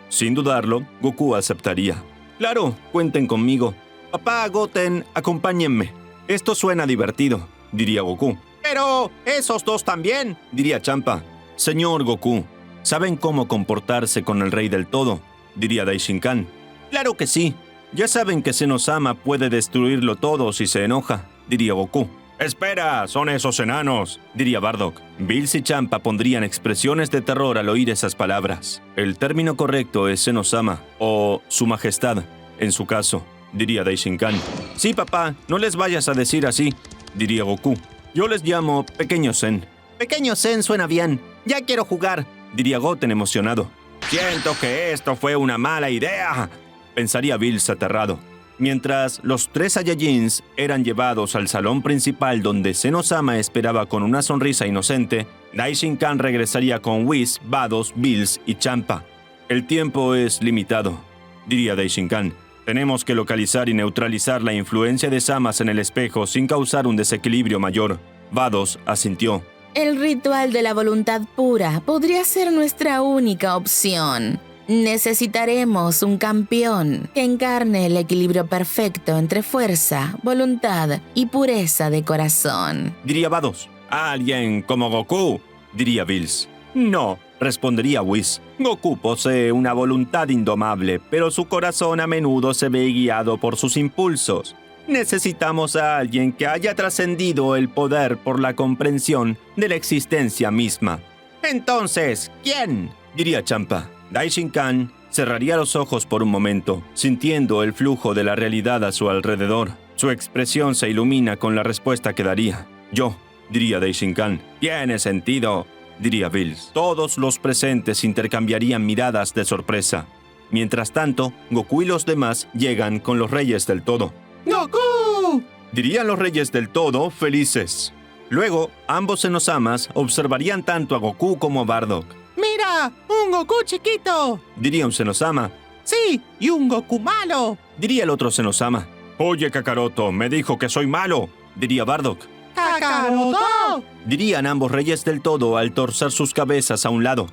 Sin dudarlo, Goku aceptaría. «Claro, cuenten conmigo. Papá, Goten, acompáñenme. Esto suena divertido», diría Goku. «Pero esos dos también», diría Champa. «Señor Goku, ¿saben cómo comportarse con el rey del todo?», diría Daishinkan. «Claro que sí. Ya saben que Seno-sama puede destruirlo todo si se enoja», diría Goku. «Espera, son esos enanos», diría Bardock. Bills y Champa pondrían expresiones de terror al oír esas palabras. «El término correcto es Seno-sama, o Su Majestad, en su caso», diría Daishinkan. «Sí, papá, no les vayas a decir así», diría Goku. «Yo les llamo Pequeño Zen». «Pequeño Zen suena bien. Ya quiero jugar», diría Goten emocionado. «Siento que esto fue una mala idea», pensaría Bills aterrado. Mientras los tres Saiyajins eran llevados al salón principal donde Seno-sama esperaba con una sonrisa inocente, Daishinkan regresaría con Whis, Vados, Bills y Champa. «El tiempo es limitado», diría Daishinkan. «Tenemos que localizar y neutralizar la influencia de Samas en el espejo sin causar un desequilibrio mayor». Vados asintió. El ritual de la voluntad pura podría ser nuestra única opción. Necesitaremos un campeón que encarne el equilibrio perfecto entre fuerza, voluntad y pureza de corazón, diría Vados. «Alguien como Goku», diría Bills. «No», respondería Whis. «Goku posee una voluntad indomable, pero su corazón a menudo se ve guiado por sus impulsos. Necesitamos a alguien que haya trascendido el poder por la comprensión de la existencia misma». «Entonces, ¿quién?», diría Champa. Daishinkan cerraría los ojos por un momento, sintiendo el flujo de la realidad a su alrededor. Su expresión se ilumina con la respuesta que daría. «Yo», diría Daishinkan. «Tiene sentido», diría Bills. Todos los presentes intercambiarían miradas de sorpresa. Mientras tanto, Goku y los demás llegan con los Reyes del Todo. «¡Goku!», dirían los Reyes del Todo, felices. Luego, ambos Seno-samas observarían tanto a Goku como a Bardock. «¡Mira! ¡Un Goku chiquito!», diría un Seno-sama. «Sí, y un Goku malo», diría el otro Seno-sama. «Oye, Kakaroto, me dijo que soy malo», diría Bardock. «¡Kakaroto!», dirían ambos Reyes del Todo al torcer sus cabezas a un lado.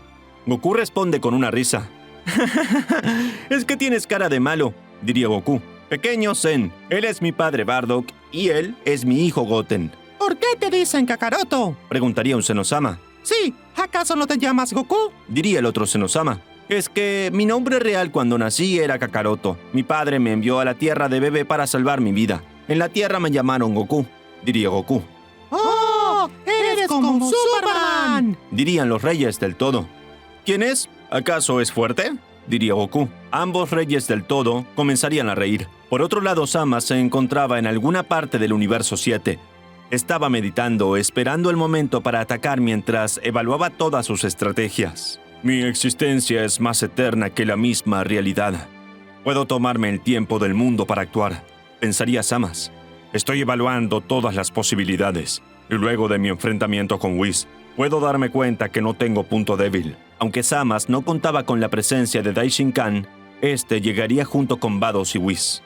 Goku responde con una risa. «Es que tienes cara de malo», diría Goku. Pequeño Zen, él es mi padre Bardock y él es mi hijo Goten. ¿Por qué te dicen Kakaroto? Preguntaría un Zenosama. Sí, ¿acaso no te llamas Goku? Diría el otro Zenosama. Es que mi nombre real cuando nací era Kakaroto. Mi padre me envió a la Tierra de bebé para salvar mi vida. En la Tierra me llamaron Goku. Diría Goku. ¡Oh! ¡Eres como Superman! Dirían los reyes del todo. ¿Quién es? ¿Acaso es fuerte? Diría Goku. Ambos reyes del todo comenzarían a reír. Por otro lado, Sama se encontraba en alguna parte del universo 7. Estaba meditando, esperando el momento para atacar mientras evaluaba todas sus estrategias. Mi existencia es más eterna que la misma realidad. Puedo tomarme el tiempo del mundo para actuar, pensaría Samas. Estoy evaluando todas las posibilidades, y luego de mi enfrentamiento con Whis, puedo darme cuenta que no tengo punto débil. Aunque Samas no contaba con la presencia de Daishinkan, este llegaría junto con Vados y Whis.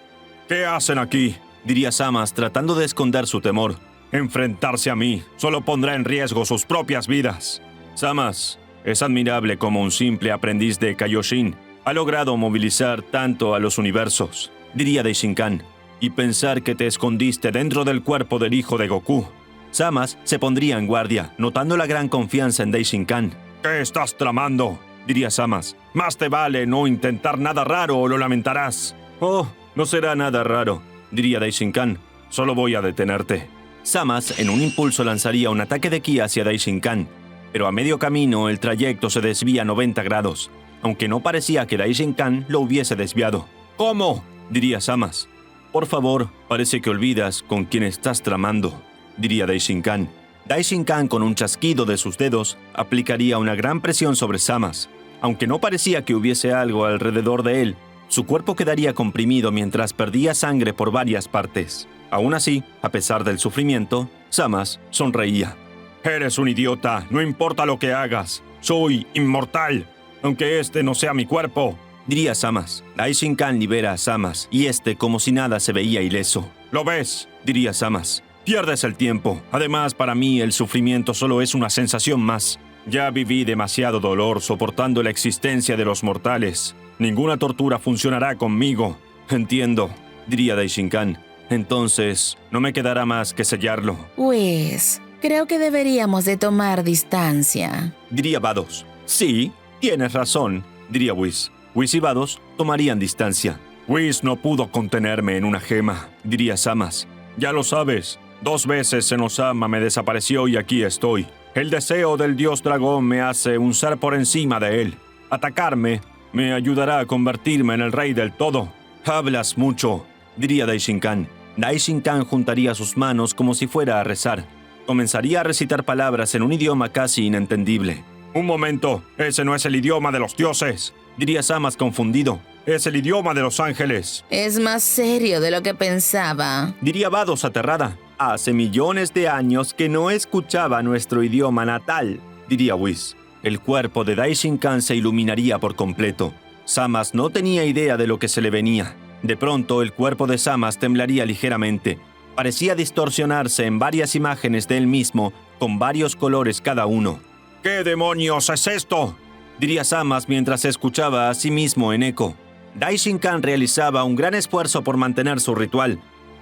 ¿Qué hacen aquí?, diría Samas tratando de esconder su temor. Enfrentarse a mí solo pondrá en riesgo sus propias vidas. Samas es admirable como un simple aprendiz de Kaioshin ha logrado movilizar tanto a los universos, diría Daishinkan, y pensar que te escondiste dentro del cuerpo del hijo de Goku. Samas se pondría en guardia, notando la gran confianza en Daishinkan. ¿Qué estás tramando?, diría Samas. Más te vale no intentar nada raro o lo lamentarás. Oh, no será nada raro, diría Daishinkan. Solo voy a detenerte. Samas, en un impulso, lanzaría un ataque de ki hacia Daishinkan, pero a medio camino el trayecto se desvía 90 grados, aunque no parecía que Daishinkan lo hubiese desviado. ¿Cómo?, diría Samas. Por favor, parece que olvidas con quién estás tramando, diría Daishinkan. Daishinkan, con un chasquido de sus dedos, aplicaría una gran presión sobre Samas. Aunque no parecía que hubiese algo alrededor de él, su cuerpo quedaría comprimido mientras perdía sangre por varias partes. Aún así, a pesar del sufrimiento, Samas sonreía. «Eres un idiota, no importa lo que hagas. Soy inmortal, aunque este no sea mi cuerpo», diría Samas. Daishinkan libera a Samas, y este como si nada se veía ileso. «¿Lo ves?», diría Samas. «Pierdes el tiempo. Además, para mí el sufrimiento solo es una sensación más. Ya viví demasiado dolor soportando la existencia de los mortales. Ninguna tortura funcionará conmigo». «Entiendo», diría Daishinkan. «Entonces, no me quedará más que sellarlo». Pues, creo que deberíamos de tomar distancia, diría Vados. «Sí, tienes razón», diría Whis. Whis y Vados tomarían distancia. «Whis no pudo contenerme en una gema», diría Samas. «Ya lo sabes, 2 veces Zenosama me desapareció y aquí estoy. El deseo del dios dragón me hace un ser por encima de él. Atacarme me ayudará a convertirme en el rey del todo». «Hablas mucho», diría Daishinkan. Daishinkan juntaría sus manos como si fuera a rezar. Comenzaría a recitar palabras en un idioma casi inentendible. «Un momento, ese no es el idioma de los dioses», diría Samas confundido. «Es el idioma de los ángeles». Es más serio de lo que pensaba, diría Vados aterrada. «Hace millones de años que no escuchaba nuestro idioma natal», diría Whis. El cuerpo de Daishinkan se iluminaría por completo. Samas no tenía idea de lo que se le venía. De pronto, el cuerpo de Samas temblaría ligeramente. Parecía distorsionarse en varias imágenes de él mismo, con varios colores cada uno. «¿Qué demonios es esto?», diría Samas mientras se escuchaba a sí mismo en eco. Daishinkan realizaba un gran esfuerzo por mantener su ritual.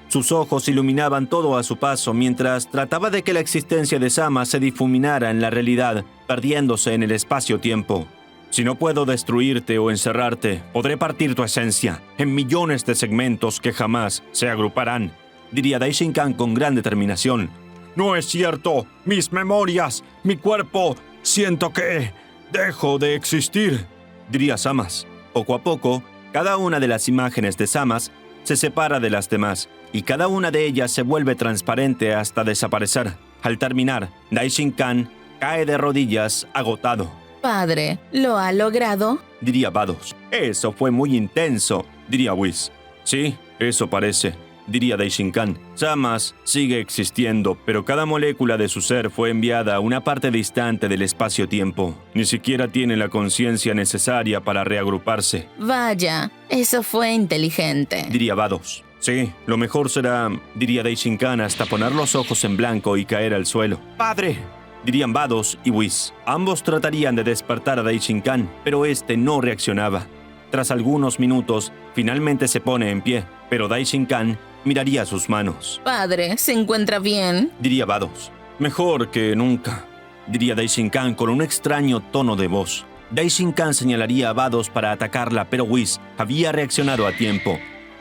Sus ojos iluminaban todo a su paso mientras trataba de que la existencia de Samas se difuminara en la realidad, perdiéndose en el espacio-tiempo. «Si no puedo destruirte o encerrarte, podré partir tu esencia en millones de segmentos que jamás se agruparán», diría Daishinkan con gran determinación. «No es cierto, mis memorias, mi cuerpo, siento que dejo de existir», diría Samas. Poco a poco, cada una de las imágenes de Samas se separa de las demás, y cada una de ellas se vuelve transparente hasta desaparecer. Al terminar, Daishinkan cae de rodillas, agotado. Padre, ¿lo ha logrado?, diría Vados. «Eso fue muy intenso», diría Whis. «Sí, eso parece», diría Daishinkan. Samas sigue existiendo, pero cada molécula de su ser fue enviada a una parte distante del espacio-tiempo. Ni siquiera tiene la conciencia necesaria para reagruparse. Vaya, eso fue inteligente, diría Vados. «Sí, lo mejor será», diría Daishinkan hasta poner los ojos en blanco y caer al suelo. «¡Padre!», dirían Vados y Whis. Ambos tratarían de despertar a Daishinkan, pero este no reaccionaba. Tras algunos minutos, finalmente se pone en pie, pero Daishinkan miraría sus manos. Padre, ¿se encuentra bien? Diría Vados. Mejor que nunca, diría Daishinkan con un extraño tono de voz. Daishinkan señalaría a Vados para atacarla, pero Whis había reaccionado a tiempo.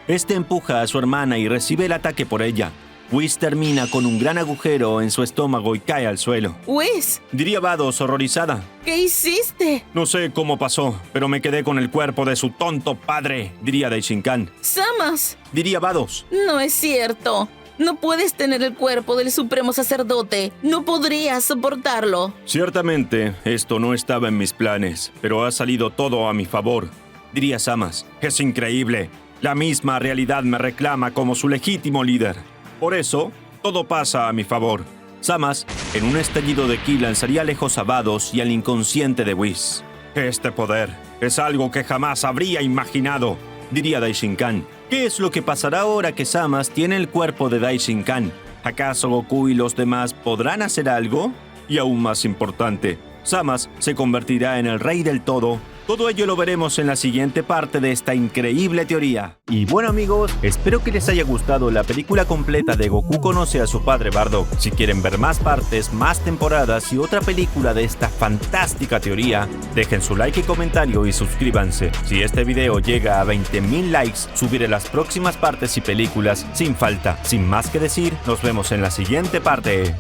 Este empuja a su hermana y recibe el ataque por ella. Whis termina con un gran agujero en su estómago y cae al suelo. Whis, Diría Vados horrorizada. ¿qué hiciste? No sé cómo pasó, pero me quedé con el cuerpo de su tonto padre. Diría Daishinkan. Samas, Diría Vados. no es cierto. No puedes tener el cuerpo del supremo sacerdote. No podrías soportarlo. Ciertamente, esto no estaba en mis planes, pero ha salido todo a mi favor. Diría Samas. Es increíble. La misma realidad me reclama como su legítimo líder. Por eso, todo pasa a mi favor. Samas, en un estallido de ki, lanzaría lejos a Vados y al inconsciente de Whis. Este poder es algo que jamás habría imaginado. Diría Daishinkan. ¿Qué es lo que pasará ahora que Samas tiene el cuerpo de Daishinkan? ¿Acaso Goku y los demás podrán hacer algo? Y aún más importante, Samas se convertirá en el rey del todo. Todo ello lo veremos en la siguiente parte de esta increíble teoría. Y bueno amigos, espero que les haya gustado la película completa de Goku conoce a su padre Bardock. Si quieren ver más partes, más temporadas y otra película de esta fantástica teoría, dejen su like y comentario y suscríbanse. Si este video llega a 20.000 likes, subiré las próximas partes y películas sin falta. Sin más que decir, nos vemos en la siguiente parte.